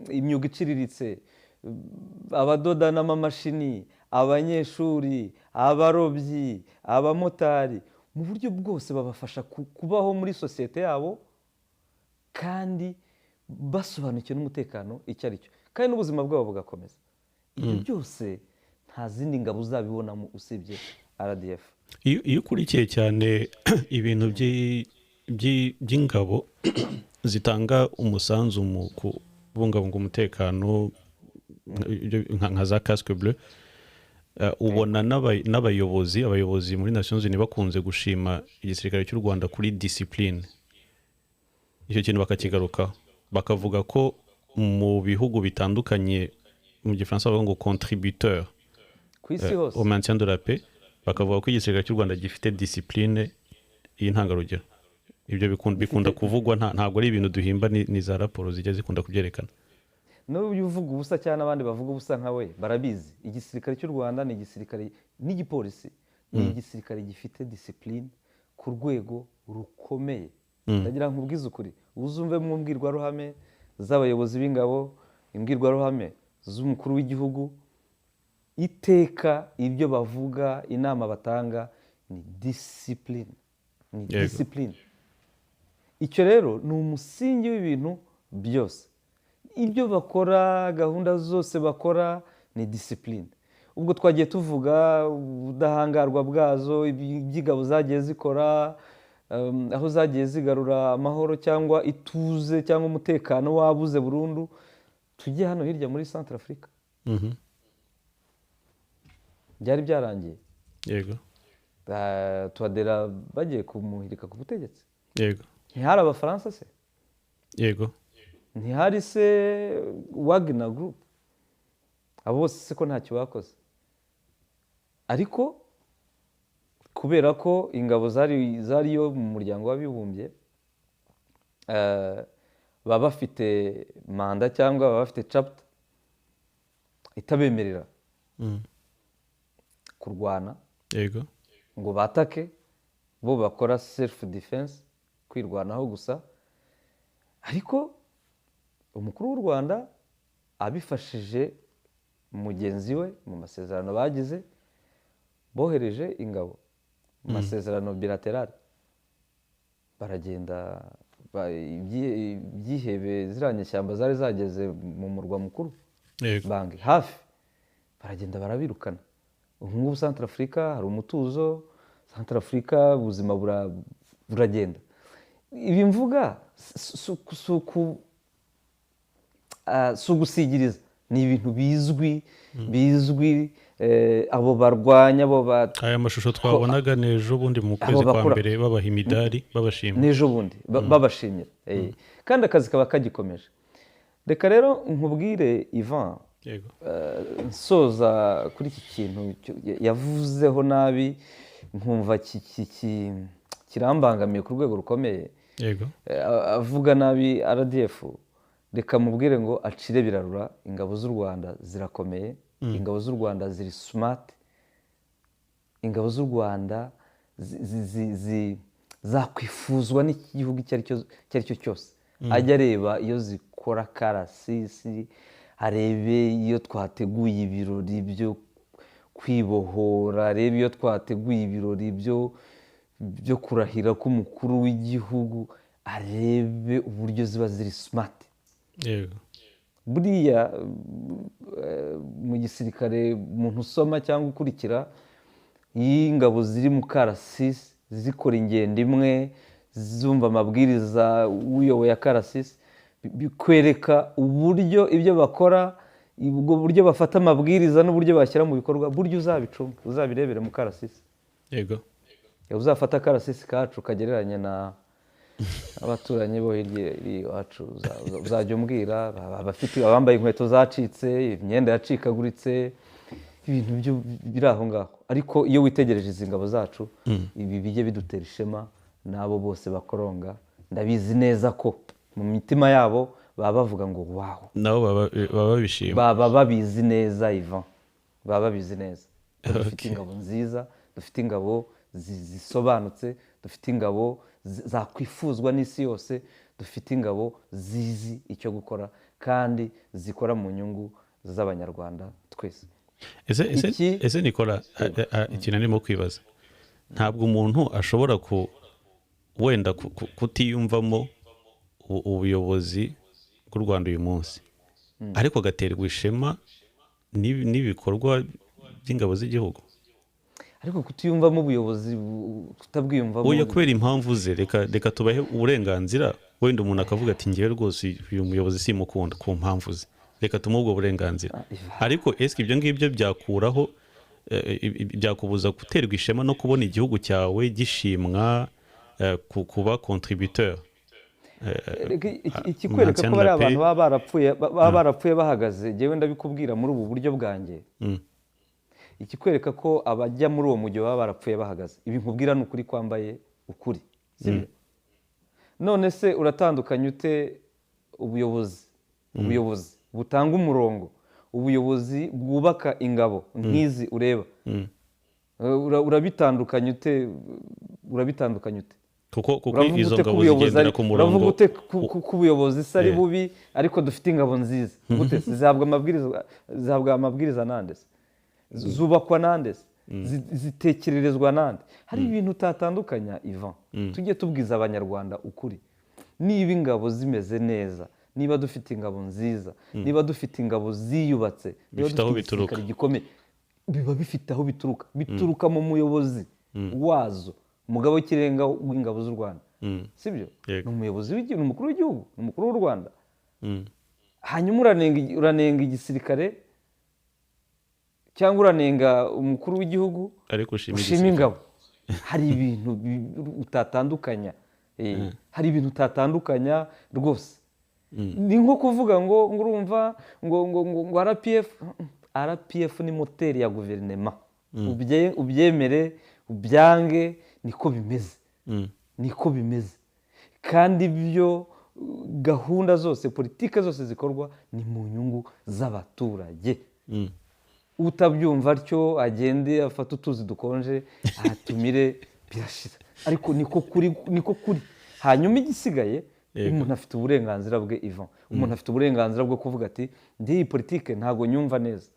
imyuga iciriritse abadoda n'amamashini abanyeshuri abarobyi abamotari mu buryo bwose babafasha kubaho muri sosiyete yabo kandi basobanukiwe n'umutekano icyo ari cyo kandi n'ubuzima bwabo bugakomeza ibyo byose nta zindi ngabo uzabibonamo usibye RDF iyo ukurikiye cyane ibintu by'ingabo zitanga umusanzu mu kubungabunga umutekano nka za casque bleu ubona n'abayobozi muri Nations Unies bakunze gushima igisirikare cy'u Rwanda kuri discipline icyo kintu bakakigarukaho bakavuga ko mu bihugu bitandukanye mu gifaransa bavuga ngo contributeur ku isi hose au maintien de la paix bakavuga ko igisirikare cy'u Rwanda gifite discipline y'intangarugero ibyo bikunda kuvugwa ntabwo ari ibintu duhimba ni za raporo zijya zikunda kubyerekana n'ubu uvuga ubusa cyane abandi bavuga ubusa nka we barabizi igisirikare cy'u Rwanda ni igisirikare n'igipolisi ni igisirikare gifite discipline ku rwego rukomeye ndagira ngo nkubwize ukuri uzumve mu mbwirwaruhame z'abayobozi b'ingabo imbwirwaruhame z'umukuru w'igihugu iteka ibyo bavuga inama batanga ni discipline icyo rero ni umusingi w'ibintu byose ibyo bakora gahunda zose bakora ni discipline ubwo twagiye tuvuga ubudahangarwa bwazo iby'ingabo zagiye zikora aho zagiye zigarura amahoro cyangwa ituze cyangwa umutekano wabuze burundu tujye hano hirya muri Centrafrique byari byarangiye yego Touadera bagiye kumuhirika ku butegetsi yego ntihari abafaransa se yego ntihari se Wagner Group abo bose se ko ntacyo bakoze ariko kubera ko ingabo zariyo mu muryango w'abibumbye baba bafite manda cyangwa baba bafite chapter itabemerera kurwana yego ngo batake bo bakora self defense kwirwanaho gusa ariko umukuru w'u Rwanda abifashije mugenzi we mu masezerano bagize bohereje ingabo mu masezerano bilateral baragenda ibyihebe ziranyeshyamba zari zageze mu murwa mukuru bangi hafi baragenda barabirukana nk'ubu Centrafrique hari umutuzo Centrafrique ubuzima buragenda ibi mvuga si ugusigiriza ni ibintu bizwi abo barwanya aya mashusho twabonaga n'ejo bundi mu kwezi kwa mbere babaha imidari babashimira n'ejo bundi babashimira kandi akazi kaba kagikomeje reka rero nkubwire Ivan yego nsoza kuri iki kintu yavuzeho nabi nkumva kirambangamiye ku rwego rukomeye. yego Avuga nabi RDF, reka mubwire ngo acire birarura. Ingabo z'u Rwanda zirakomeye, ingabo z'u Rwanda ziri smart, ingabo z'u Rwanda zakwifuzwa n'igihugu icyo ari cyo cyose. Ajya areba iyo zikora karasisi, arebe iyo twateguye ibirori byo kwibohora, arebe iyo twateguye ibirori byo kurahira k'umukuru w'igihugu, arebe uburyo ziba ziri smart. yego Buriya mu gisirikare umuntu usoma cyangwa ukurikira, iyo ingabo ziri mu karasisi zikora ingendo imwe, zumva amabwiriza uyoboye akarasisi, bikwereka uburyo ibyo bakora, ubwo buryo bafata amabwiriza n'uburyo bashyira mu bikorwa. Buryo uzabicunga, uzabirebere mu karasisi. yego Uzafata akarasisi kacu kagereranya abaturanyi bo hirya iwacu, uzajya umbwira abambaye inkweto zacitse, imyenda yacikaguritse, ibintu biri aho ngaho. Ariko iyo witegereje izi ngabo zacu, ibi bijye bidutera ishema. N'abo bose bakoronga, ndabizi neza ko mu mitima yabo baba bavuga ngo wawu, nabo baba babishima, baba babizi neza. Ivan, baba babizi neza. Dufite ingabo nziza, dufite ingabo zisobanutse, dufite ingabo zakwifuzwa n'isi yose, dufite ingabo zizi icyo gukora kandi zikora mu nyungu z'abanyarwanda twese. ese Nicolas, ikintu arimo kwibaza, ntabwo umuntu ashobora wenda kutiyumvamo ubuyobozi bw'u Rwanda uyu munsi, ariko agaterwa ishema n'ibikorwa by'ingabo z'igihugu? Ariko kutiyumvamo ubuyobozi, kutabwiyumvamo, oya, kubera impamvu ze. Reka tubahe uburenganzira. Wenda umuntu akavuga ati ngewe rwose uyu muyobozi simukunda ku mpamvu ze, reka tumuhe ubwo burenganzira. Ariko ese ibyo ngibyo byakuraho, byakubuza guterwa ishema no kubona igihugu cyawe gishimwa, kuba contributeur? Ikikwereka ko bari abantu baba barapfuye bahagaze, ngewe ndabikubwira muri ubu buryo bwanjye. Ikikwereka ko abajya muri uwo mujyi baba barapfuye bahagaze. Ibi nkubwira ni ukuri kwambaye ukuri. None se uratandukanye ute ubuyobozi butanga umurongo, ubuyobozi bwubaka ingabo nk'izi ureba? Urabitandukanye ute? kuko izo ngabo zigendera ku murongo. Uravuga ute ko ubuyobozi ari bubi ariko dufite ingabo nziza? Gute zihabwa amabwiriza nande? Zubakwa nande? Zitekererezwa nande? Hari ibintu utatandukanya, Ivan. Tujye tubwiza abanyarwanda ukuri. Niba ingabo zimeze neza, niba dufite ingabo nziza, niba dufite ingabo ziyubatse, niba dufite igisirikare gikomeye, biba bifite aho bituruka. Bituruka mu muyobozi wazo, umugabo w'ikirenga w'ingabo z'u Rwanda. Sibyo? Ni umuyobozi w'igihugu, umukuru w'igihugu, umukuru w'u Rwanda. Hanyuma uranenga igisirikare cyangwa uranenga umukuru w'igihugu, ariko ushima ingabo. Hari ibintu utatandukanya. Hari ibintu utatandukanya rwose. Ni nko kuvuga ngo urumva ngo RPF ni moteri ya guverinema. Ubyemere ubyange, niko bimeze. Niko bimeze. Kandi ibyo gahunda zose, politike zose zikorwa ni mu nyungu z'abaturage. Utabyumva atyo agende afata utuzi dukonje atumire, birashira. Ariko niko kuri. Hanyuma igisigaye, umuntu afite uburenganzira bwe, Ivan. Umuntu afite uburenganzira bwo kuvuga ati ndi iyi politike ntago nyumva neza.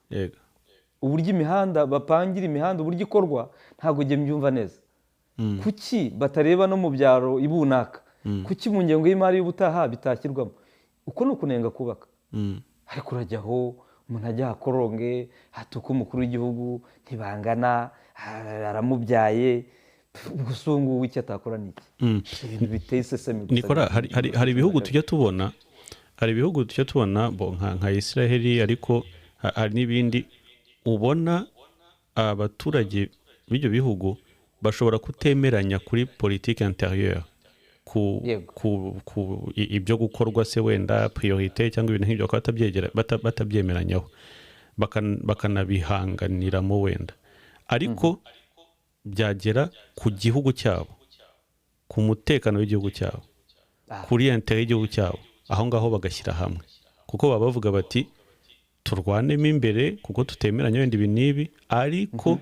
Uburyo imihanda bapangira imihanda, uburyo ikorwa ntago njye mbyumva neza. Kuki batareba no mu byaro ibunaka? Kuki mu ngengo y'imari y'ubutaha bitashyirwamo? Uko ni ukunenga kubaka. Ariko urajyaho umuntu ajya akoronge, hatuka umukuru w'igihugu ntibangana, aramubyaye, gusungu w'icyo atakora niki? Ibintu biteye isesemi. Nicolas, hari ibihugu tujya tubona, nka Israel, ariko hari n'ibindi ubona abaturage b'ibyo bihugu bashobora kutemeranya kuri politique intérieure. Yego. ibyo gukorwa se wenda priorite cyangwa ibintu nk'ibyo bakaba batabyemeranyaho bakanabihanganiramo wenda, ariko byagera ku gihugu cyabo, ku mutekano w'igihugu cyabo, kuri intere y'igihugu cyabo, aho ngaho bagashyira hamwe, kuko baba bavuga bati turwanemo imbere kuko tutemeranya wenda ibi n'ibi, ariko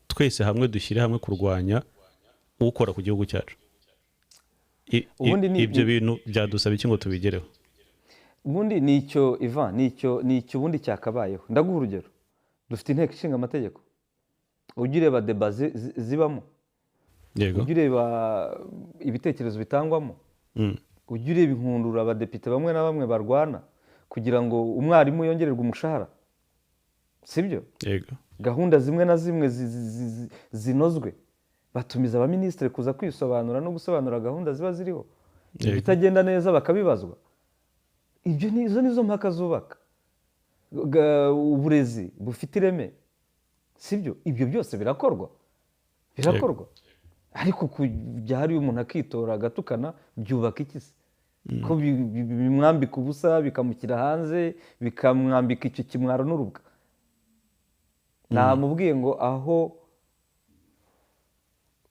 twese hamwe dushyire hamwe kurwanya ukora ku gihugu cyacu. Ibyo bintu byadusaba iki ngo tubigereho? Ubundi nicyo Ivan, nicyo ubundi cyakabayeho. Ndaguha urugero, dufite inteko ishinga amategeko, ujya ureba deba zibamo, yego, ujya ureba ibitekerezo bitangwamo, ujya ureba inkundura abadepite bamwe na bamwe barwana kugira ngo umwarimu yongererwe umushahara, sibyo? yego, gahunda zimwe na zimwe zinozwe, batumiza abaminisitiri kuza kwisobanura no gusobanura gahunda ziba ziriho, ibitagenda neza bakabibazwa. Izo nizo mpaka zubaka uburezi bufite ireme, sibyo? Ibyo byose birakorwa, ariko byahariye umuntu akitora agatukana, byubaka iki se? Ko bimwambika ubusa, bikamushyira hanze, bikamwambika icyo kimwaro n'urubwa. Namubwiye ngo aho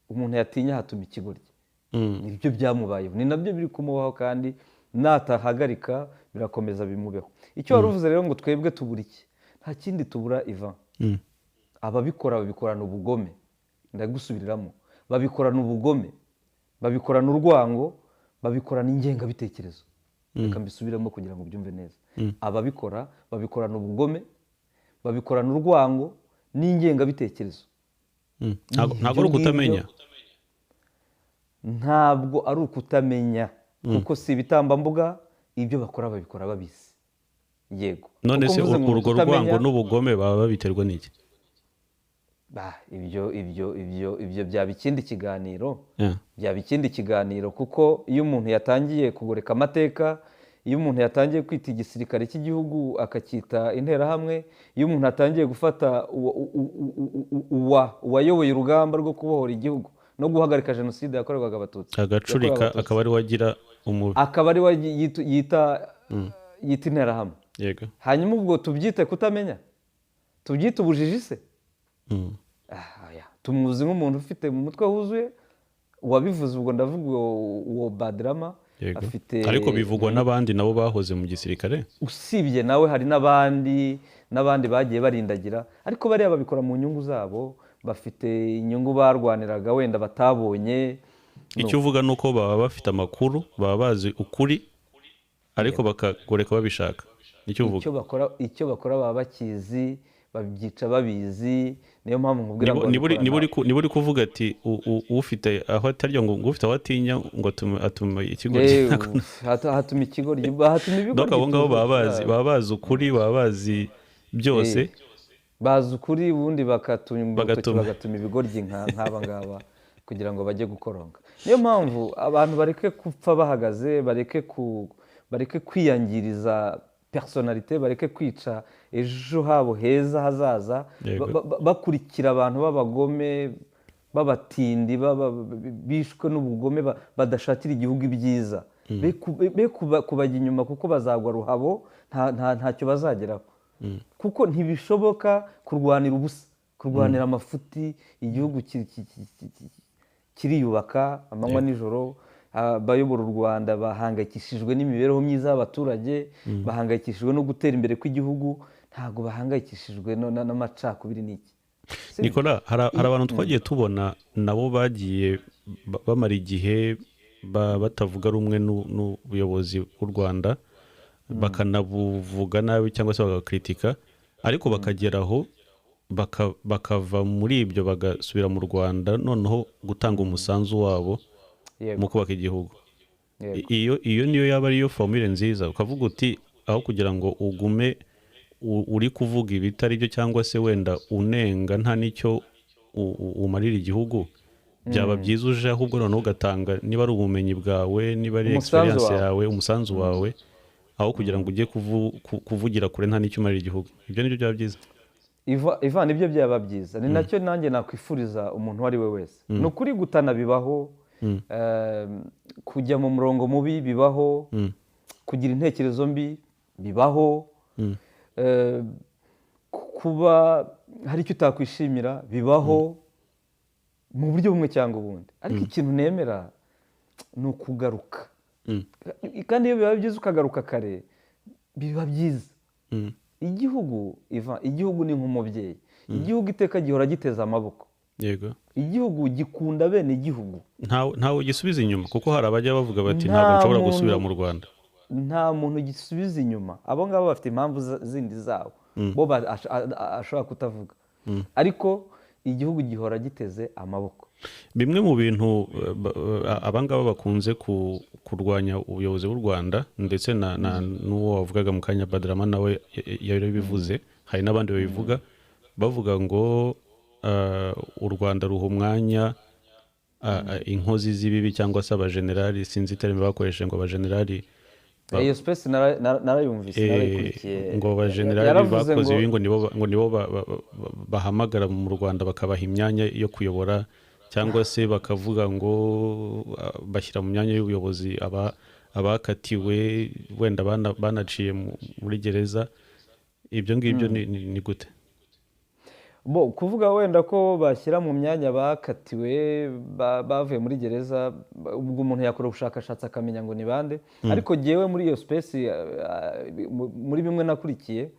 umuntu yatinya hatuma ikigoryi. Nibyo byamubayeho, ni nabyo biri kumubaho, kandi natahagarika birakomeza bimubeho. Icyo wari uvuze rero ngo twebwe tubura iki? Nta kindi tubura, Ivan. Ababikora babikorana ubugome, ndagusubiriramo, babikorana ubugome, babikorana urwango, babikorana ingengabitekerezo. Reka mbisubiremo kugira ngo ubyumve neza. Ababikora babikorana ubugome, babikorana urwango n'ingengabitekerezo. Ntabwo ari ukutamenya, ntabwo ari ukutamenya, kuko si ibitambambuga, ibyo bakora babikora babizi. Yego. None se urwo rwango n'ubugome baba babiterwa n'iki? Ibyo byaba ikindi kiganiro, byaba ikindi kiganiro, kuko iyo umuntu yatangiye kugoreka amateka, iyo umuntu yatangiye kwita igisirikare cy'igihugu akacyita interahamwe, iyo umuntu atangiye gufata uwayoboye urugamba rwo kubohora igihugu no guhagarika jenoside yakorerwaga Abatutsi, agacurika, akaba ari wagira umubi, akaba ari yita interahamwe. yego. Hanyuma ubwo tubyite kutamenya, tubyite ubujiji se? Tumuzi nk'umuntu ufite mu mutwe huzuye, uwabivuze ubwo ndavuga uwo Badrama. Ariko bivugwa n'abandi nabo bahoze mu gisirikare, usibye nawe hari n'abandi bagiye barindagira, ariko bariya babikora mu nyungu zabo, bafite inyungu barwaniraga wenda batabonye. Icyo uvuga ni uko baba bafite amakuru, baba bazi ukuri, ariko bakagoreka babishaka. Icyo bakora baba bakizi, babyica babizi. Niyo mpamvu nkubwira ngo niba uri kuvuga ati ufite aho atarya ngo ufite aho atinya ngo atuma ikigo hatuma ikigoryi, hatuma ibigoryi. Donc abo ngabo baba bazi ukuri, baba bazi byose, bazi ukuri, ubundi bagatuma ibigoryi nk'aba ngaba kugira ngo bajye gukoronga. Niyo mpamvu abantu bareke gupfa bahagaze, bareke kwiyangiriza personalite, bareke kwica ejo habo heza hazaza, bakurikira abantu b'abagome, b'abatindi, bishwe n'ubugome, badashakira igihugu ibyiza. Be kubajya inyuma, kuko bazagwa ruhabo, ntacyo bazageraho. Kuko ntibishoboka kurwanira ubusa, kurwanira amafuti. Igihugu kiriyubaka amanywa n'ijoro. Abayobora u Rwanda bahangayikishijwe n'imibereho myiza y'abaturage, bahangayikishijwe no gutera imbere kw'igihugu, ntabwo bahangayikishijwe n'amacakubiri n'iki. Nicolas, hari abantu twagiye tubona nabo bagiye bamara igihe batavuga rumwe n'ubuyobozi bw'u Rwanda, bakanabuvuga nabi cyangwa se bagakritika, ariko bakageraho bakava muri ibyo bagasubira mu Rwanda, noneho gutanga umusanzu wabo mu kubaka igihugu. Iyo niyo yaba ariyo formule nziza, ukavuga uti aho kugira ngo ugume uri kuvuga ibitari byo cyangwa se wenda unenga nta n'icyo umarira igihugu, byaba byiza uje ahubwo noneho ugatanga, niba ari ubumenyi bwawe, niba ari experience yawe, umusanzu wawe, aho kugira ngo ujye kuvugira kure nta n'icyo umarira igihugu. Ibyo nibyo byaba byiza. Ivan, nibyo byaba byiza. Ni nacyo nanjye nakwifuriza umuntu uwo ari we wese. Ni ukuri gutana bibaho, kujya mu murongo mubi bibaho, kugira intekerezo mbi bibaho, kuba hari icyo utakwishimira bibaho mu buryo bumwe cyangwa ubundi, ariko ikintu nemera ni ukugaruka, kandi iyo biba byiza ukagaruka kare biba byiza. Igihugu ni nk'umubyeyi, igihugu iteka gihora giteze amaboko, yego, igihugu gikunda bene igihugu, ntawe gisubiza inyuma, kuko hari abajya bavuga bati ntabwo nshobora gusubira mu Rwanda. Nta muntu gisubiza inyuma, abo ngabo bafite impamvu zindi zabo bo ashobora kutavuga, ariko igihugu gihora giteze amaboko. Bimwe mu bintu abangaba bakunze kurwanya ubuyobozi bw'u Rwanda, ndetse n'uwo wavugaga mu kanya Badrama nawe yabivuze, hari n'abandi babivuga, bavuga ngo u Rwanda ruha umwanya inkozi z'ibibi cyangwa se abajenerali, sinzi iterambere bakoresheje ngo abajenerali, iyo space narayumvise, narayikurikiye, ngo abajenerali bakoze ibi ngo nibo bahamagara mu Rwanda bakabaha imyanya yo kuyobora, cyangwa se bakavuga ngo bashyira mu myanya y'ubuyobozi abakatiwe wenda banaciye muri gereza. Ibyo ngibyo ni gute? Kuvuga wenda ko bashyira mu myanya bakatiwe bavuye muri gereza, ubwo umuntu yakora ubushakashatsi akamenya ngo ni bande, ariko jyewe muri iyo space muri bimwe nakurikiye,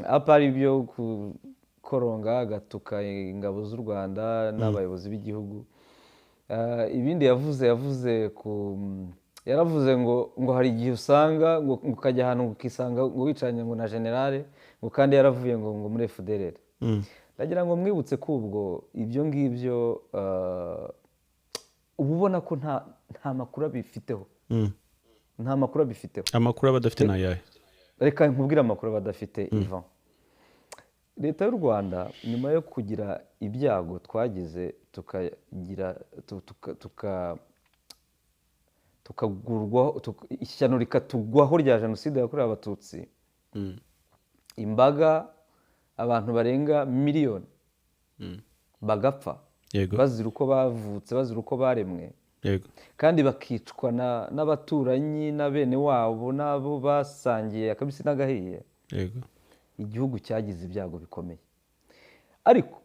apari ibyo koronga agatuka ingabo z'u Rwanda n'abayobozi b'igihugu, ibindi yaravuze ngo hari igihe usanga ngo ukajya ahantu ukisanga ngo wicaranye ngo na generale, ngo kandi yaravuye ngo muri FDLR. Ndagira ngo mwibutse ko ubwo ibyo ngibyo uba ubona ko nta makuru abifiteho, nta makuru abifiteho. Amakuru abadafite ni ayahe? Reka nkubwire amakuru abadafite. Ivan, leta y'u Rwanda nyuma yo kugira ibyago twagize ishyano rikatugwaho rya jenoside yakorewe abatutsi, imbaga abantu barenga miliyoni bagapfa, bazira uko bavutse, bazira uko baremwe, kandi bakicwa n'abaturanyi na bene wabo n'abo basangiye akabisi n'agahiye. Igihugu cyagize ibyago bikomeye, ariko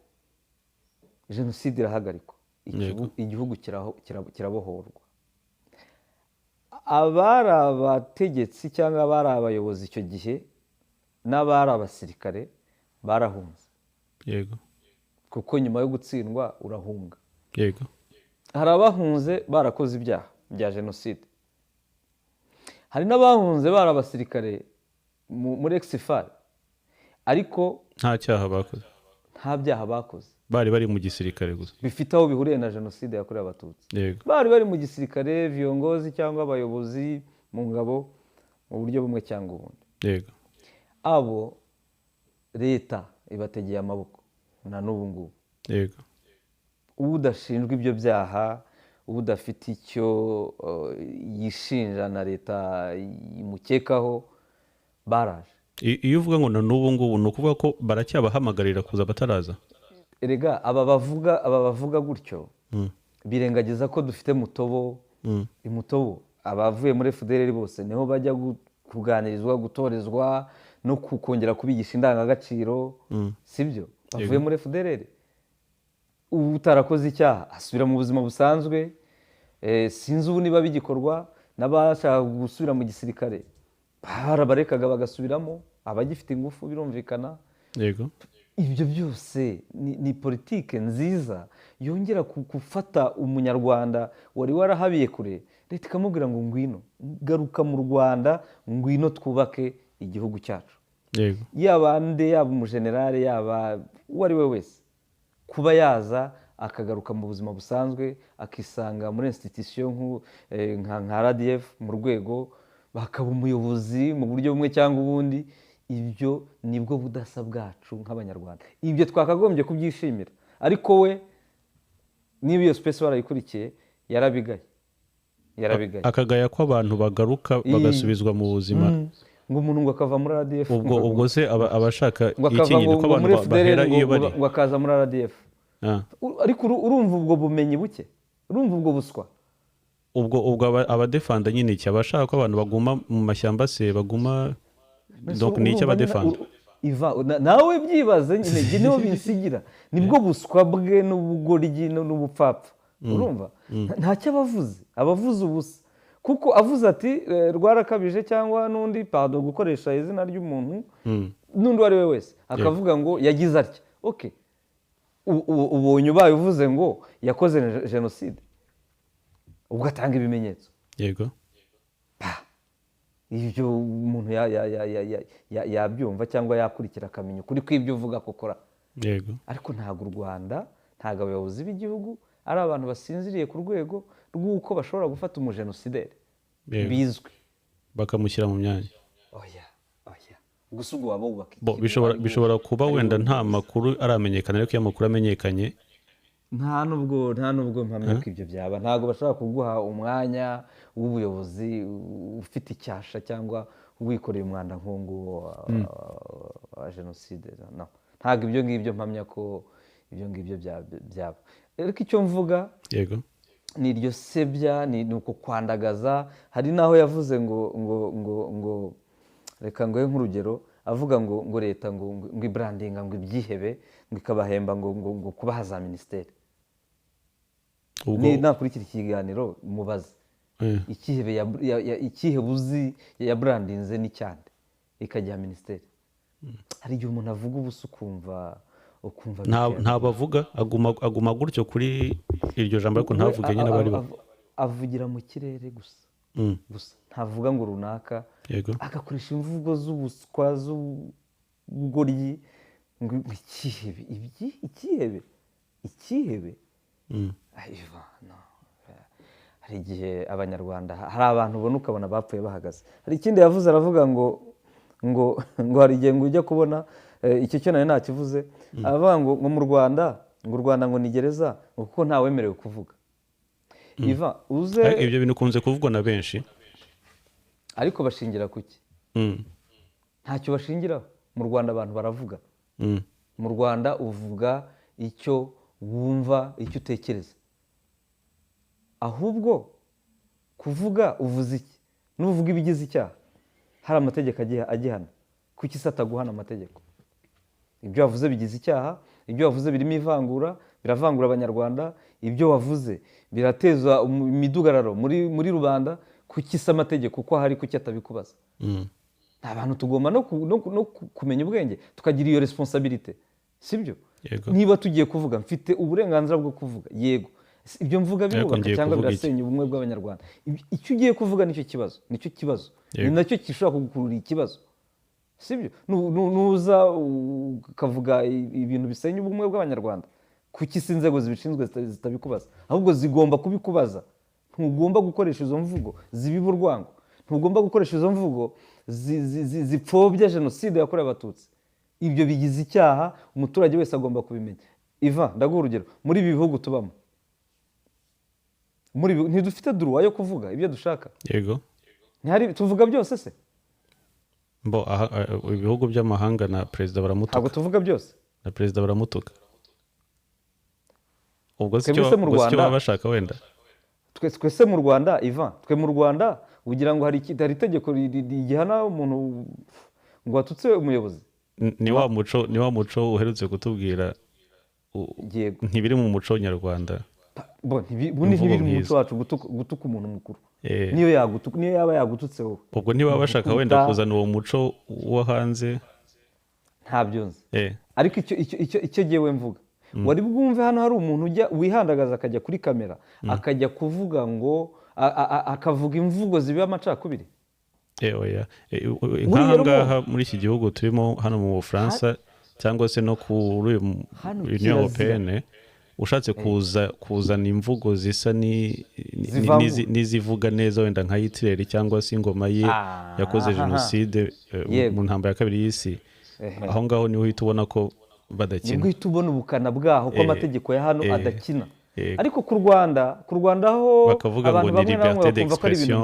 jenoside irahagarikwa, igihugu kirabohorwa. Abari abategetsi cyangwa abari abayobozi icyo gihe n'abari abasirikare barahunze, kuko nyuma yo gutsindwa urahunga. Hari abahunze barakoze ibyaha bya jenoside, hari n'abahunze bari abasirikare muri exifari, ariko nta cyaha bakoze, nta byaha bakoze, bari mu gisirikare gusa, bifite aho bihuriye na jenoside yakorewe abatutsi. Bari mu gisirikare, viongozi cyangwa abayobozi mu ngabo, mu buryo bumwe cyangwa ubundi. Abo leta ibategeye amaboko na n'ubu ngubu. Udashinjwa ibyo byaha, udafite icyo yishinja na leta imukekaho, baraje. Iyo uvuga ngo na n'ubu ngubu, ni ukuvuga ko baracyabahamagarira kuza bataraza? Erega aba bavuga gutyo birengagiza ko dufite Mutobo. Mutobo abavuye muri FDLR bose niho bajya kuganirizwa, gutorezwa no kongera kubigisha indangagaciro, sibyo? Bavuye muri FDLR, utarakoze icyaha asubira mu buzima busanzwe. Sinzi ubu niba bigikorwa, n'abashaka gusubira mu gisirikare barabarekaga bagasubiramo, abagifite ingufu birumvikana. Ibyo byose ni politike nziza yongera gufata umunyarwanda wari warahabiye kure, leta ikamubwira ngo ngwino, garuka mu Rwanda, ngwino twubake igihugu cyacu. Yaba nde, yaba umujenerali, yaba uwo ari we wese, kuba yaza akagaruka mu buzima busanzwe, akisanga muri institution nka RDF mu rwego, bakaba umuyobozi mu buryo bumwe cyangwa ubundi. Ibyo nibwo budasa bwacu nk'abanyarwanda, ibyo twakagombye kubyishimira. Ariko we niba iyo space warayikurikiye, yarabigaye. Akagaya ko abantu bagaruka bagasubizwa mu buzima, ngo umuntu ngo akava muri RDF, ubwo se abashaka ikinyine ko abantu bahera iyo bari, ngo akaza muri RDF. Ariko urumva ubwo bumenyi buke, urumva ubwo buswa ubwo abadefanda nyine iki abashaka ko abantu baguma mu mashyamba se baguma donc ni icyo abadefanda nawe byibaze nyine njye niho binsigira nibwo buswa bwe n'ubugoryi n'ubupfapfa urumva ntacyo abavuze ubusa kuko avuze ati rwarakabije cyangwa n'undi pardon gukoresha izina ry'umuntu n'undi uwo ari we wese akavuga ngo yagize atya okay ubonye ubaye uvuze ngo yakoze jenoside ugatanga ibimenyetso yego ibyo umuntu yabyumva cyangwa yakurikira akamenya ukuri kw'ibyo uvuga kokora yego ariko ntabwo u Rwanda ntabwo abayobozi b'igihugu ari abantu basinziriye ku rwego rw'uko bashobora gufata umujenosideri bizwi bakamushyira mu myanya oya gusa ubwo waba wubaka bishobora kuba wenda nta makuru aramenyekana ariko iyo amakuru amenyekanye nta nubwo mpamya ko ibyo byaba ntabwo bashobora kuguha umwanya w'ubuyobozi ufite icyasha cyangwa wikoreye umwanda nk'uwo wa jenoside ntabwo ibyo ngibyo mpamya ko ibyo ngibyo byaba ariko icyo mvuga yego ni iryo sebya ni uko kwandagaza hari n'aho yavuze ngo reka ngoye nk'urugero avuga ngo leta ngo ibrandinga ngo ibyihebe ngo ikabahemba ngo kubaha za minisiteri nakurikira ikiganiro mubaze ikihebe uzi yabrandinze n'icyande ikagiha minisiteri hari igihe umuntu avuga ubusa ukumva ntabwo avuga aguma gutyo kuri iryo jambo ariko ntavuge nyine abari avugira mu kirere gusa ntavuga ngo runaka agakoresha imvugo z'ubuswa z'ubugoryi ngo ikihebe hari igihe abanyarwanda hari abantu ubona ukabona bapfuye bahagaze hari ikindi yavuze aravuga ngo hari igihe ngo ujya kubona icyo cyo nawe ntakivuze aravuga ngo mu Rwanda ngo u Rwanda ngo ni gereza kuko ntawemerewe kuvuga ibyo bintu ukunze kuvugwa na benshi ariko bashingira kuki ntacyo bashingiraho mu Rwanda abantu baravuga mu Rwanda uvuga icyo wumva icyo utekereza ahubwo kuvuga uvuze iki n'uvuga ibigize icyaha hari amategeko agihana kuki se ataguhana amategeko ibyo wavuze bigize icyaha ibyo wavuze birimo ivangura biravangura abanyarwanda ibyo wavuze birateza imidugararo muri rubanda kuki se amategeko uko ahari kuki atabikubaza nta bantu tugomba no kumenya ubwenge tukagira iyo responsabilité sibyo niba tugiye kuvuga mfite uburenganzira bwo kuvuga yego ibyo mvuga birubaka cyangwa birasenya ubumwe bw'abanyarwanda icyo ugiye kuvuga nicyo kibazo ni nacyo gishobora kugukurura ikibazo sibyo nuza ukavuga ibintu bisenya ubumwe bw'abanyarwanda kuki si inzego zibishinzwe zitabikubaza ahubwo zigomba kubikubaza ntugomba gukoresha izo mvugo zibiba urwango ntugomba gukoresha izo mvugo zipfobya jenoside yakorewe abatutsi ibyo bigize icyaha umuturage wese agomba kubimenya ndaguha urugero muri ibi bihugu tubamo ntidufite duruwa yo kuvuga ibyo dushaka yego tuvuga byose se ibihugu by'amahanga na perezida baramutuka ntabwo tuvuga byose na perezida baramutuka ubwo si cyo baba bashaka wenda twese mu Rwanda twe mu Rwanda ugira ngo hari itegeko rigihana umuntu ngo watutse umuyobozi ni wa muco uherutse kutubwira ntibiri mu muco nyarwanda ntibiri mu muco wacu gutuka umuntu mukuru niyo yaba yagututse wowe ubwo ntibaba bashaka wenda kuzana uwo muco wo hanze ntabyo nzi ariko icyo ngewe mvuga wari bwumve hano hari umuntu wihandagaza akajya kuri kamera akajya kuvuga ngo akavuga imvugo zibiba amacakubiri nk'aha ngaha muri iki gihugu turimo hano mu Bufaransa cyangwa se no kuri Union Européenne ushatse kuzana imvugo zisa n'izivuga neza wenda nka Hitler cyangwa se ingoma ye yakoze jenoside mu ntambara ya kabiri y'isi aho ngaho niho uhita ubona ko badakina nibwo uhita ubona ubukana bwaho ko amategeko ya hano adakina ariko ku Rwanda ho bakavuga ngo ni liberté d'expression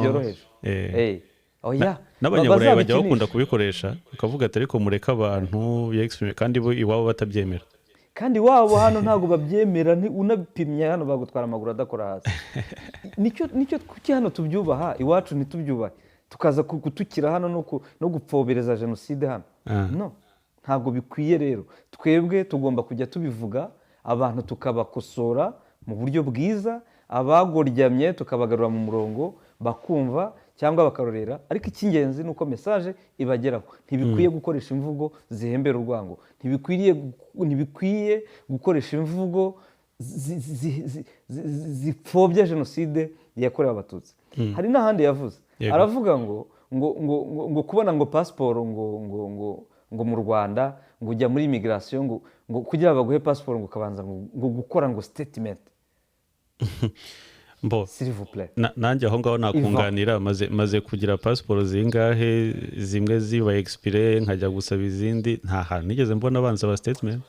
n'abanyaburayi bajya bakunda kubikoresha ukavuga ati ariko mureke abantu kandi bo iwabo batabyemera kandi wabo hano ntabwo babyemera, unabipimye hano bagutwara amaguru adakora hasi. Nicyo kuki hano tubyubaha, iwacu ntitubyubahe, tukaza gutukira hano no gupfobereza jenoside hano. No, ntabwo bikwiye. Rero twebwe tugomba kujya tubivuga, abantu tukabakosora mu buryo bwiza, abagoryamye tukabagarura mu murongo bakumva cyangwa bakarorera. Ariko icy'ingenzi ni uko mesaje ibageraho. Ntibikwiye gukoresha imvugo zihembera urwango, ntibikwiye gukoresha imvugo zipfobya jenoside yakorewe abatutsi. Hari n'ahandi yavuze, aravuga ngo kubona ngo pasiporo ngo mu Rwanda ngo ujya muri immigration ngo kugira baguhe pasiporo ngo ukabanza ngo gukora ngo statement. S'il vous plaît. Nanjye aho ngaho nakunganira, maze kugira pasiporo zingahe, zimwe ziba expire nkajya gusaba izindi, nta hantu nigeze mbona abanza ba statement.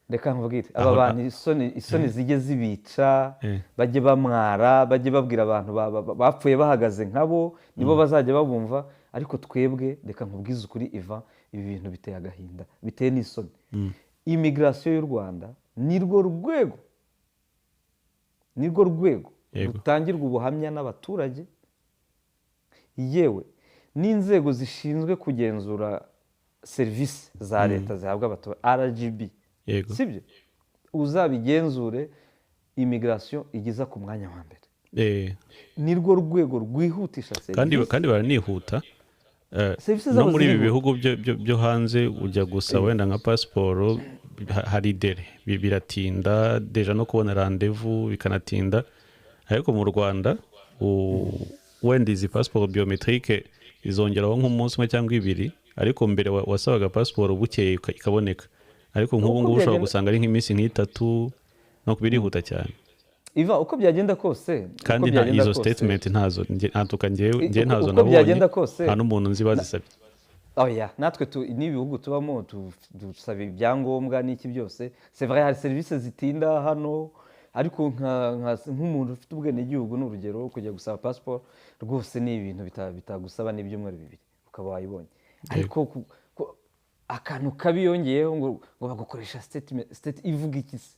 Reka mvugire aba bantu isoni zijye zibica, bajye bamwara, bajye babwira abantu bapfuye bahagaze nkabo, nibo bazajya babumva. Ariko twebwe reka nkubwize ukuri Ivan, ibi bintu biteye agahinda, biteye n'isoni. Immigration y'u Rwanda nirwo rwego rutangirwa ubuhamya n'abaturage, yewe n'inzego zishinzwe kugenzura serivisi za leta zihabwa abaturage, RGB, sibyo? Uzabigenzure, immigration igeza ku mwanya wa mbere. Nirwo rwego rwihutisha serivisi, kandi baranihuta. No muri ibi bihugu byo hanze ujya gusa wenda nka pasiporo, hari dere, biratinda deja no kubona rendez-vous bikanatinda. Ariko mu Rwanda wenda izi pasiporo biometrike izongeraho nk'umunsi umwe cyangwa ibiri, ariko mbere wasabaga pasiporo bukeye ikaboneka. Ariko nk'ubu ngubu ushobora gusanga ari nk'iminsi nk'itatu, no kubirihuta cyane. Iva uko byagenda kose, kandi izo statement ntazo ntantuka ngewe ntazo nabonye, nta n'umuntu nzi bazisabye. Oya, natwe n'ibihugu tubamo dusaba ibyangombwa n'iki byose. C'est vrai, hari serivisi zitinda hano, ariko nk'umuntu ufite ubwenegihugu n'urugero kujya gusaba passport rwose ni ibintu bitagusaba n'ibyumweru bibiri ukaba wayibonye. Ariko akantu kabiyongeyeho ngo bagukoresha statement ivuga iki se?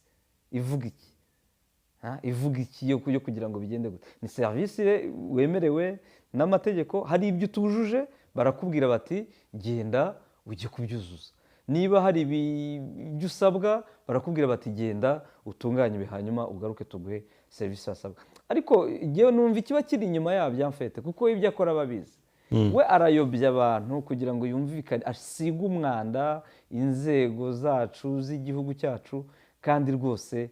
Ivuga iki yo kugira ngo bigende gute? Ni service wemerewe n'amategeko, hari ibyo utujuje barakubwira bati genda ujye kubyuzuza. Niba hari ibyo usabwa barakubwira bati genda utunganye ibi hanyuma ugaruke tuguhe serivisi wasabwa. Ariko yewe numva ikiba kiri inyuma yabyo mfete, kuko ibyo akora babizi. We arayobya abantu kugira ngo yumvikane, asiga umwanda inzego zacu z'igihugu cyacu, kandi rwose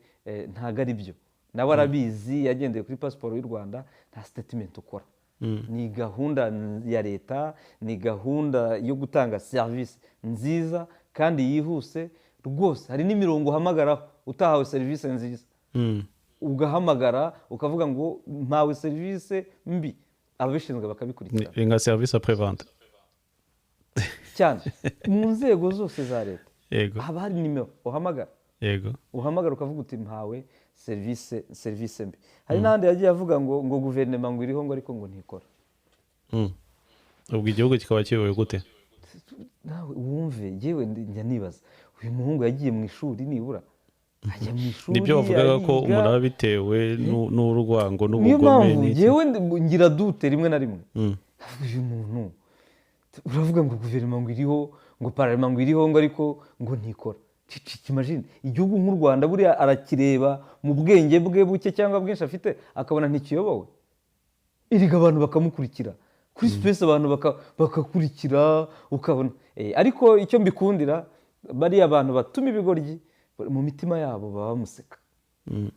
ntago ari byo. Nawe arabizi, yagendeye kuri pasiporo y'u Rwanda, nta statement ukora. Ni gahunda ya leta, ni gahunda yo gutanga serivisi nziza kandi yihuse rwose. Hari n'imirongo uhamagaraho utahawe serivisi nziza, ugahamagara ukavuga ngo mpawe serivisi mbi, ababishinzwe bakabikurikirana. Ni nka service après vente cyane mu nzego zose za leta. Yego, haba hari nimero uhamagara. Yego, uhamagara ukavuga uti mpawe serivisi mbi. Hari n'ahandi yagiye avuga ngo guverinoma ngo iriho ngo ariko ngo ntikora. Ubwo igihugu kikaba kiyobowe gute? Nawe wumve, yewe njya nibaza, uyu muhungu yagiye mu ishuri nibura, ajya mu ishuri. Nibyo bavugaga ko umuntu aba bitewe n'urwango n'ubugome. Niyo mpamvu yewe ngira dute rimwe na rimwe. Uyu muntu uravuga ngo guverinoma ngo iriho, ngo parlement ngo iriho ngo ariko ngo ntikora. Imagine igihugu nk'u Rwanda buriya arakireba mu bwenge bwe buke cyangwa bwinshi afite, akabona ntikiyobowe. Iriga abantu bakamukurikira kuri space, abantu bakakurikira ukabona. Ariko icyo mbikundira bariya abantu batuma ibigoryi, mu mitima yabo baba bamuseka,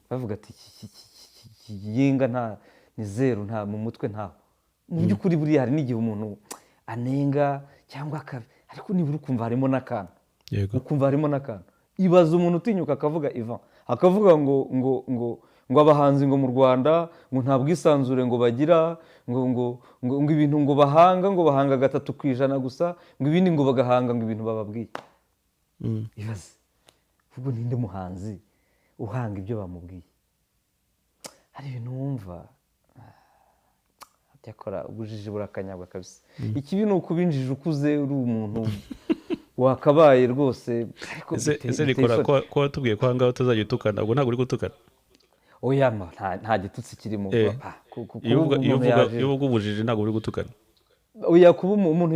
bavuga ati yenga nta ni zero, nta mu mutwe ntaho. Mu by'ukuri buriya hari n'igihe umuntu anenga cyangwa ariko nibura ukumva harimo n'akantu. Ukumva harimo n'akantu. Ibaza umuntu utinyuka akavuga Ivan, akavuga ngo abahanzi ngo mu Rwanda ngo nta bwisanzure ngo bagira, ngo ibintu ngo bahanga 3% gusa, ngo ibindi ngo bagahanga ngo ibintu bababwiye. Ibaze ubwo ninde muhanzi uhanga ibyo bamubwiye? Hari ibintu wumva atakora, ubujiji burakanyagwa kabisa. Ikibi ni ukubinjije ukuze uri umuntu wakabaye rwose ariko ese Nikora ko watubwiye ko ahangaha utazajya utukana ubwo ntabwo uri gutukana oya nta gitutsi kirimo iyo uvuga ubujiji ntabwo uri gutukana oya kuba umuntu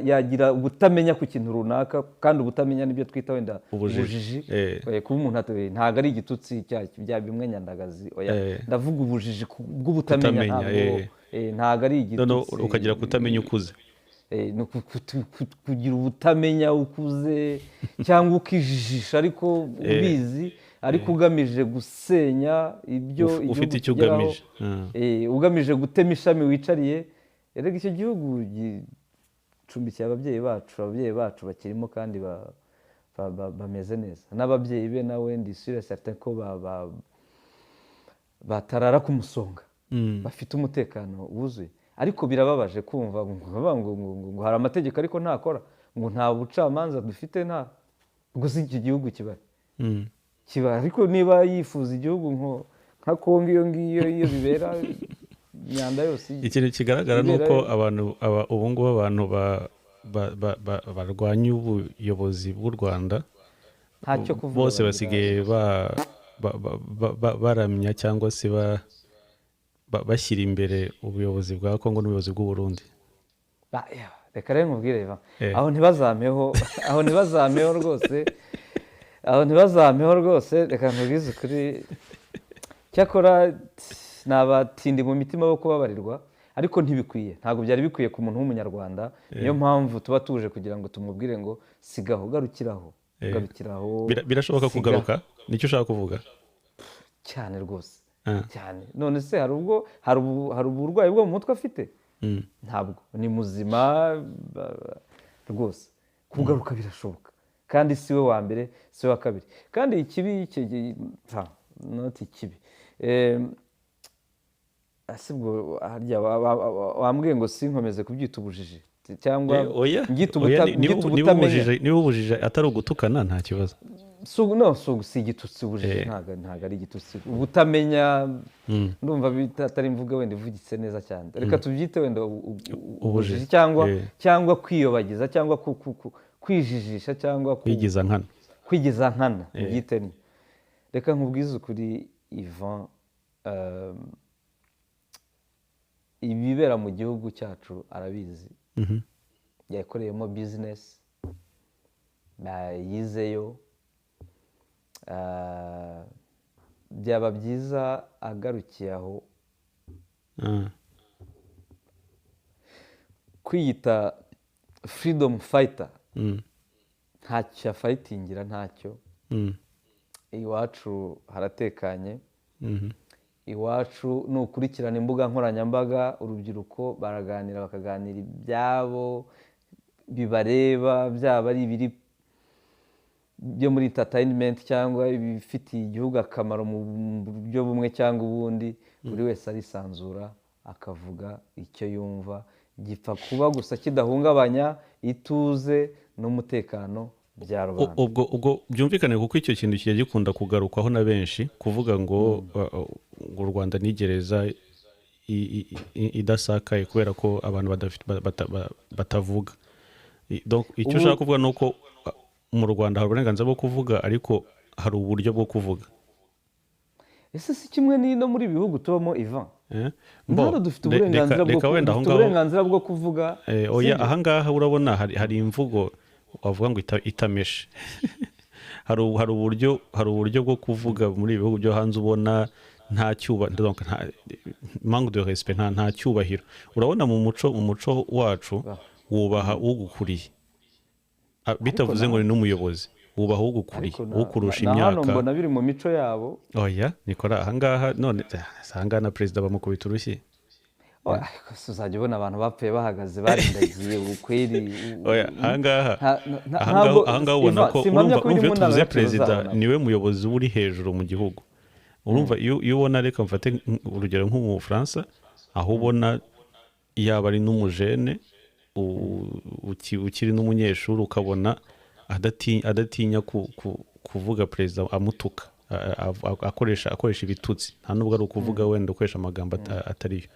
yagira ubutamenya ku kintu runaka kandi ubutamenya nibyo twita wenda ubujiji kuba umuntu ntabwo ari igitutsi bya bimwe nyandagazi oya ndavuga ubujiji bw'ubutamenya ntabwo ari igitutsi ukagira kutamenya ukuze kugira ubutamenya ukuze cyangwa ukijijisha ariko ubizi ariko ugamije gusenya ibyo ufite icyo ugamije ugamije gutema ishami wicariye erega icyo gihugu gicumbikiye ababyeyi bacu bakirimo kandi bameze neza n'ababyeyi be nawe ndi sure certain ko batarara ku musonga bafite umutekano wuzuye ariko birababaje kumva ngo hari amategeko ariko ntakora ngo nta bucamanza dufite ubwo si iki gihugu kiba ariko niba yifuza igihugu nka Kongo iyo ngiyo iyo bibera imyanda yose ikintu kigaragara ni uko ubu ngubu abantu barwanya ubuyobozi bw'u Rwanda bose basigaye baramya cyangwa se bashyira imbere ubuyobozi bwa Kongo n'ubuyobozi bw'u Burundi reka rero nkubwire aho ntibazameho rwose reka nkubwize ukuri cyakora ni abatindi mu mitima bo kubabarirwa ariko ntibikwiye ntabwo byari bikwiye ku muntu w'umunyarwanda niyo mpamvu tuba tuje kugira ngo tumubwire ngo sigaho garukiraho birashoboka kugaruka nicyo ushaka kuvuga cyane rwose cyane none se hari uburwayi bwo mu mutwe afite ntabwo ni muzima rwose kugaruka birashoboka kandi si we wa mbere si we wa kabiri kandi ikibi noti ikibi asibwo harya wambwiye ngo sinkomeze kubyita ubujiji cyangwa ngita ubutamenya niba ubujiji atari ugutukana nta kibazo si igitutsi ubujiji ntabwo ari igitutsi ubutamenya ndumva atari imvuga wenda ivugitse neza cyane reka tubyite wenda ubujiji cyangwa kwiyobagiza cyangwa kwijijisha cyangwa kwigiza nkana byite ni reka nkubwize ukuri Ivan ibibera mu gihugu cyacu arabizi yakoreyemo bizinesi yizeyo byaba byiza agarukiye aho kwiyita freedom fighter ntacyo afayitingira ntacyo iwacu haratekanye iwacu nukurikirana imbuga nkoranyambaga urubyiruko baraganira bakaganira ibyabo bibareba byaba ari ibiri byo muri entertainment cyangwa ibifitiye igihugu akamaro mu buryo bumwe cyangwa ubundi buri wese arisanzura akavuga icyo yumva gipfa kuba gusa kidahungabanya ituze n'umutekano bya rubanda ubwo byumvikane kuko icyo kintu kijya gikunda kugarukwaho na benshi kuvuga ngo u Rwanda ni gereza idasakaye kubera ko abantu batavuga icyo ushaka kuvuga ni uko mu Rwanda hari uburenganzira bwo kuvuga ariko hari uburyo bwo kuvuga ese si kimwe no muri bihugu tubamo Ivan ntabwo dufite uburenganzira bwo kuvuga ahangaha urabona hari imvugo wavuga ngo itameshe hari uburyo bwo kuvuga muri ibi bihugu byo hanze ubona nta cyubahiro manque de respect nta cyubahiro urabona mu muco wacu wubaha ugukuriye bitavuze ngo ni n'umuyobozi wubaha ugukuriye ukurusha imyaka hano mbona biri mu mico yabo Nikora ahangaha none ahangaha na perezida bamukubita urushyi uzajya ubona abantu bapfuye bahagaze barindagiye ukweri ahangaha ubona ko urumva tuvuze perezida niwe muyobozi uri hejuru mu gihugu urumva iyo ubona reka mfate urugero nko mu Bufaransa aho ubona yaba ari n'umujene ukiri n'umunyeshuri ukabona adatinya kuvuga perezida amutuka akoresha ibitutsi nta nubwo ari ukuvuga wenda ukoresha amagambo atariyo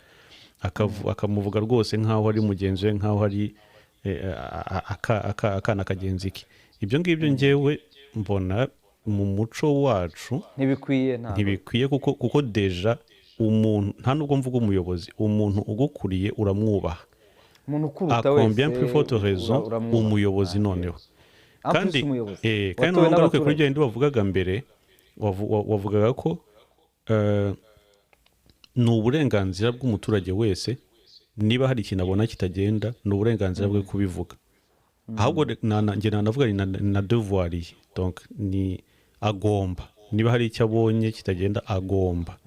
akamuvuga rwose nk'aho ari mugenzi we nk'aho ari akana kagenzi ke. Ibyo ngibyo ngewe mbona mu muco wacu ntibikwiye ntabwo ntibikwiye, kuko deja umuntu, nta nubwo mvuga umuyobozi, umuntu ugukuriye uramwubaha. umuntu ukuruta A combien wese plus forte raison uramwubaha. umuyobozi noneho. En plus Kandi umuyobozi kandi watowe noneho ngaruke kuri n'abaturage. bya bindi wavugaga mbere, wavugaga ko ni uburenganzira bw'umuturage wese, niba hari ikintu abona kitagenda ni uburenganzira bwe kubivuga. Ahubwo njye nanavuga ni na devoir ye, donc ni agomba, niba hari icyo abonye kitagenda agomba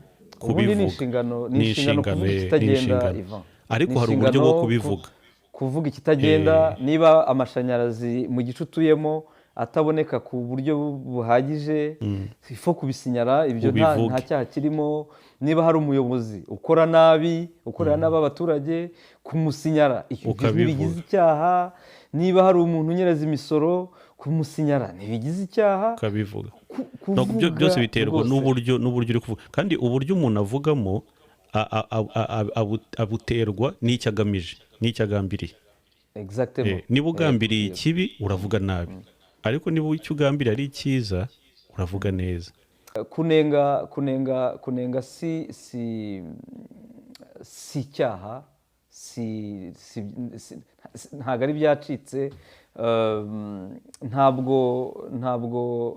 ubundi ni kubivuga. inshingano Ni kuvuga inshingano ikitagenda Ivan. ariko Ni hari uburyo inshingano bwo kubivuga. kuvuga ikitagenda, niba amashanyarazi mu gice utuyemo ataboneka ku buryo buhagije, ifo kubisinyara, ibyo nta cyaha kirimo. Niba hari umuyobozi ukora nabi, ukorera nabi abaturage, kumusinyara ibyo bigize icyaha. Niba hari umuntu unyereza imisoro, kumusinyara ntibigize icyaha. Ukabivuga. Byose biterwa n'uburyo uri kuvuga, kandi uburyo umuntu avugamo abuterwa n'icyo agamije, n'icyo agambiriye. Niba ugambiriye ikibi uravuga nabi, ariko niba icyo ugambiriye ari icyiza uravuga neza. kunenga si icyaha, ntabwo ari byacitse.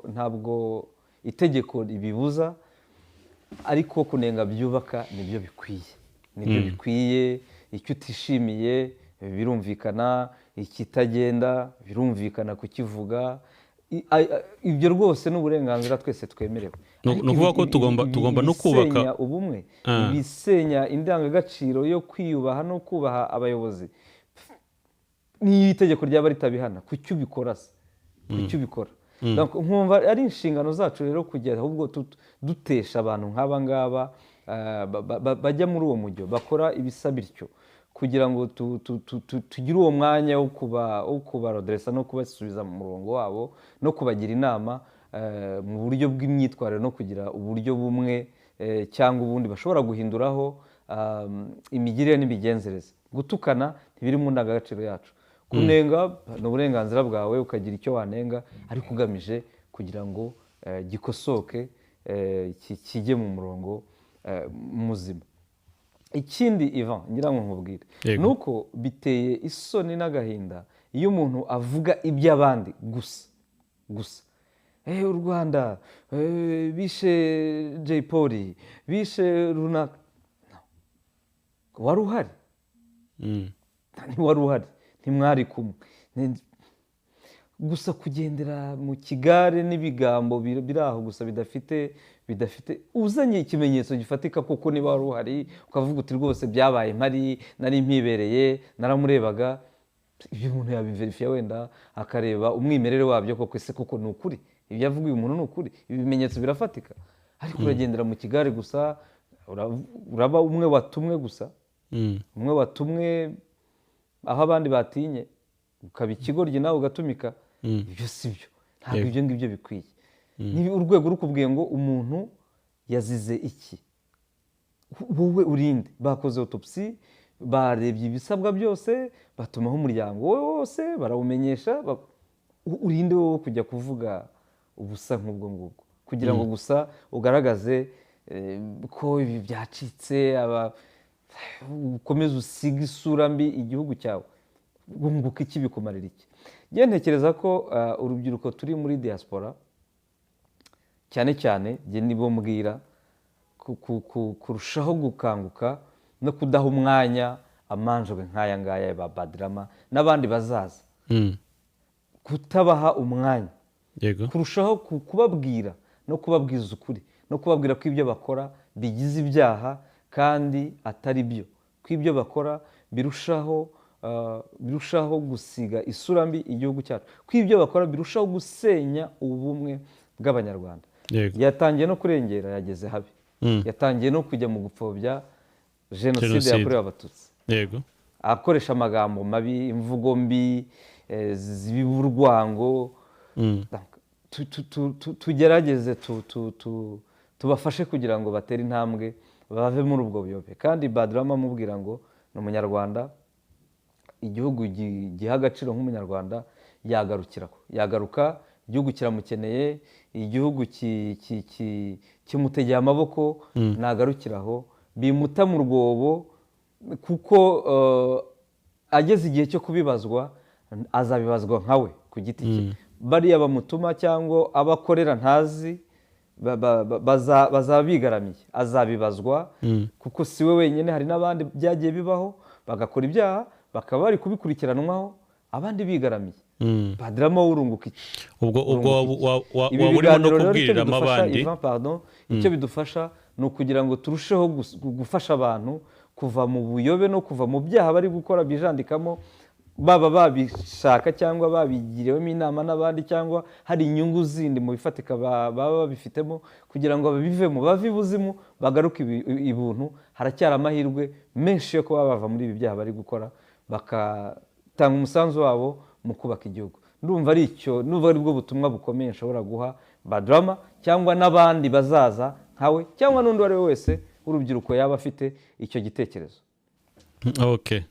ntabwo itegeko ribibuza, ariko kunenga byubaka nibyo bikwiye. Icyo utishimiye birumvikana, ikitagenda birumvikana kukivuga. Ibyo rwose ni uburenganzira twese twemerewe. Ni ukuvuga ko tugomba no kubaka ibisenya ubumwe, ibisenya indangagaciro yo kwiyubaha no kubaha abayobozi. Niyo itegeko ryaba ritabihana, kuki ubikora se? Kuki ubikora? Nkumva ari inshingano zacu rero kugera ahubwo dutesha abantu nk'aba ngaba bajya muri uwo mujyo, bakora ibisa bityo, kugira ngo tugire uwo mwanya wo kubaroderesa no kubasubiza mu murongo wabo, no kubagira inama mu buryo bw'imyitwarire, no kugira uburyo bumwe cyangwa ubundi bashobora guhinduraho imigirire n'imigenzereze. Gutukana ntibiri mu ndangagaciro yacu. Kunenga ni uburenganzira bwawe, ukagira icyo wanenga, ariko ugamije kugira ngo gikosoke, kijye mu murongo muzima. Ikindi Ivan ngira ngo nkubwire, ni uko biteye isoni n'agahinda iyo umuntu avuga iby'abandi gusa. U Rwanda bishe Jay Polly, bishe runaka. Wari uhari? Ntiwari uhari, ntimwari kumwe. Gusa kugendera mu kigare n'ibigambo biri aho gusa bidafite uzanye ikimenyetso gifatika, kuko niba wari uhari ukavuga uti rwose byabaye mpari, nari mpibereye, naramurebaga, ibyo umuntu yabiverifiya wenda akareba umwimerere wabyo, koko ese koko ni ukuri ibyo avuga uyu muntu ni ukuri, ibimenyetso birafatika. Ariko uragendera mu kigare gusa, uraba umwe watumwe gusa, umwe watumwe aho abandi batinye, ukaba ikigoryi nawe ugatumika. Ibyo si byo, ntabwo ibyo ngibyo bikwiye. Ni urwego rukubwiye ngo umuntu yazize iki, wowe urinde. Bakoze autopsy, barebye ibisabwa byose, batumaho umuryango wowe wose barawumenyesha. Urinde wowe kujya kuvuga ubusa nk'ubwo ngubwo, kugira ngo gusa ugaragaze ko ibi byacitse, ukomeze usiga isura mbi igihugu cyawe. Wunguka iki, bikumarira iki? Njye ntekereza ko urubyiruko turi muri diaspora cyane cyane, njye nibo mbwira kurushaho gukanguka no kudaha umwanya amanjwe nk'aya ngaya ba Badrama n'abandi bazaza. Kutabaha umwanya, kurushaho kubabwira no kubabwiza ukuri, no kubabwira ko ibyo bakora bigize ibyaha kandi atari byo, ko ibyo bakora birushaho gusiga isura mbi igihugu cyacu, ko ibyo bakora birushaho gusenya ubumwe bw'Abanyarwanda. Yatangiye no kurengera, yageze habi. Yatangiye no kujya mu gupfobya jenoside yakorewe Abatutsi, akoresha amagambo mabi, imvugo mbi, z'urwango. Tugerageze tubafashe kugira ngo batere intambwe, bave muri ubwo buyobe. Kandi Badrama amubwira ngo ni Umunyarwanda, igihugu giha agaciro nk'umunyarwanda yagaruka, igihugu kiramukeneye, igihugu kimutegeye amaboko, nagarukiraho bimuta mu rwobo, kuko ageze igihe cyo kubibazwa azabibazwa nkawe ku giti cye. Bariya bamutuma cyangwa abakorera ntazi bazaba bigaramiye, azabibazwa kuko si we wenyine, hari n'abandi byagiye bibaho bagakora ibyaha bakaba bari kubikurikiranwaho, abandi bigaramiye. Badrama urunguka iki? ubwo urimo no kubwiriramo abandi. Icyo bidufasha ni ukugira ngo turusheho gufasha abantu kuva mu buyobe no kuva mu byaha bari gukora bijandikamo, baba babishaka cyangwa babigiriwemo inama n'abandi, cyangwa hari inyungu zindi mu bifatika baba babifitemo, kugira ngo babivemo, bave ibuzimu bagaruke ibuntu. Haracyari amahirwe menshi yo kuba bava muri ibi byaha bari gukora, bagatanga umusanzu wabo mu kubaka igihugu. Ndumva ari bwo butumwa bukomeye nshobora guha Badrama cyangwa n'abandi bazaza nkawe, cyangwa n'undi uwo ari we wese w'urubyiruko yaba afite icyo gitekerezo. Okay,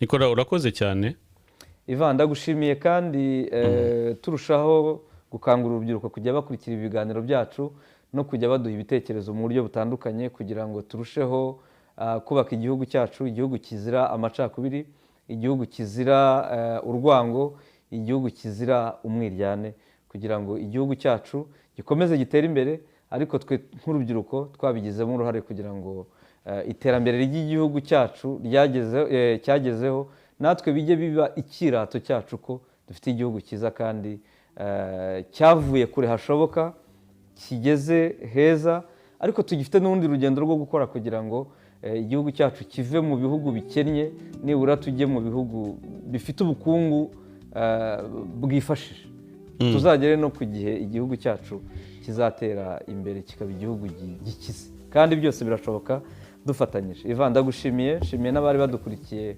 Nicolas, urakoze cyane. Ivan, ndagushimiye kandi turushaho gukangurira urubyiruko kujya bakurikira ibiganiro byacu no kujya baduha ibitekerezo mu buryo butandukanye, kugira ngo turusheho kubaka igihugu cyacu, igihugu kizira amacakubiri, igihugu kizira urwango, igihugu kizira umwiryane, kugira ngo igihugu cyacu gikomeze gitere imbere, ariko twe nk'urubyiruko twabigizemo uruhare kugira ngo iterambere ry'igihugu cyacu cyagezeho natwe bijye biba ikirato cyacu ko dufite igihugu cyiza kandi cyavuye kure hashoboka, kigeze heza, ariko tugifite n'urundi rugendo rwo gukora kugira ngo igihugu cyacu kive mu bihugu bikennye, nibura tujye mu bihugu bifite ubukungu bwifashije. Tuzagere no ku gihe igihugu cyacu kizatera imbere kikaba igihugu gikize, kandi byose birashoboka dufatanyije. Ivan, ndagushimiye, nshimiye n'abari badukurikiye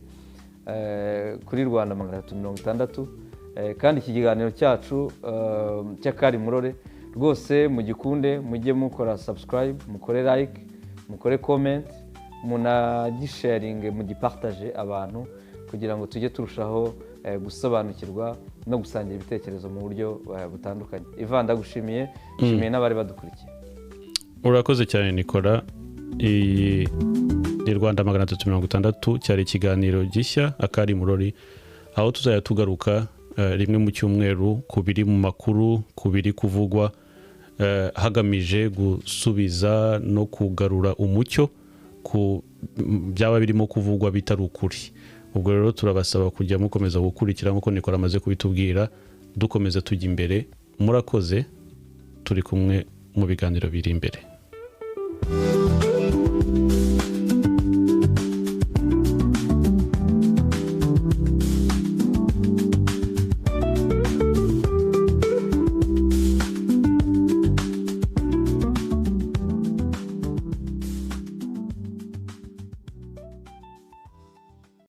kuri Rwanda 360, kandi iki kiganiro cyacu cy'Akari Murore rwose mugikunde, mujye mukora subscribe, mukore like, mukore comment, munagisharinge, mugipartage abantu, kugira ngo tujye turushaho gusobanukirwa no gusangira ibitekerezo mu buryo butandukanye. Ivan, ndagushimiye, nshimiye n'abari badukurikiye. Urakoze cyane Nicolas. Ni Rwanda 360 cyari ikiganiro gishya Akari Murori, aho tuzajya tugaruka rimwe mu cyumweru ku biri mu makuru, ku biri kuvugwa, hagamije gusubiza no kugarura umucyo ku byaba birimo kuvugwa bitari ukuri. Ubwo rero turabasaba kujya mukomeza gukurikira nk'uko Nicolas amaze kubitubwira, dukomeza tujya imbere. Murakoze, turi kumwe mu biganiro biri imbere.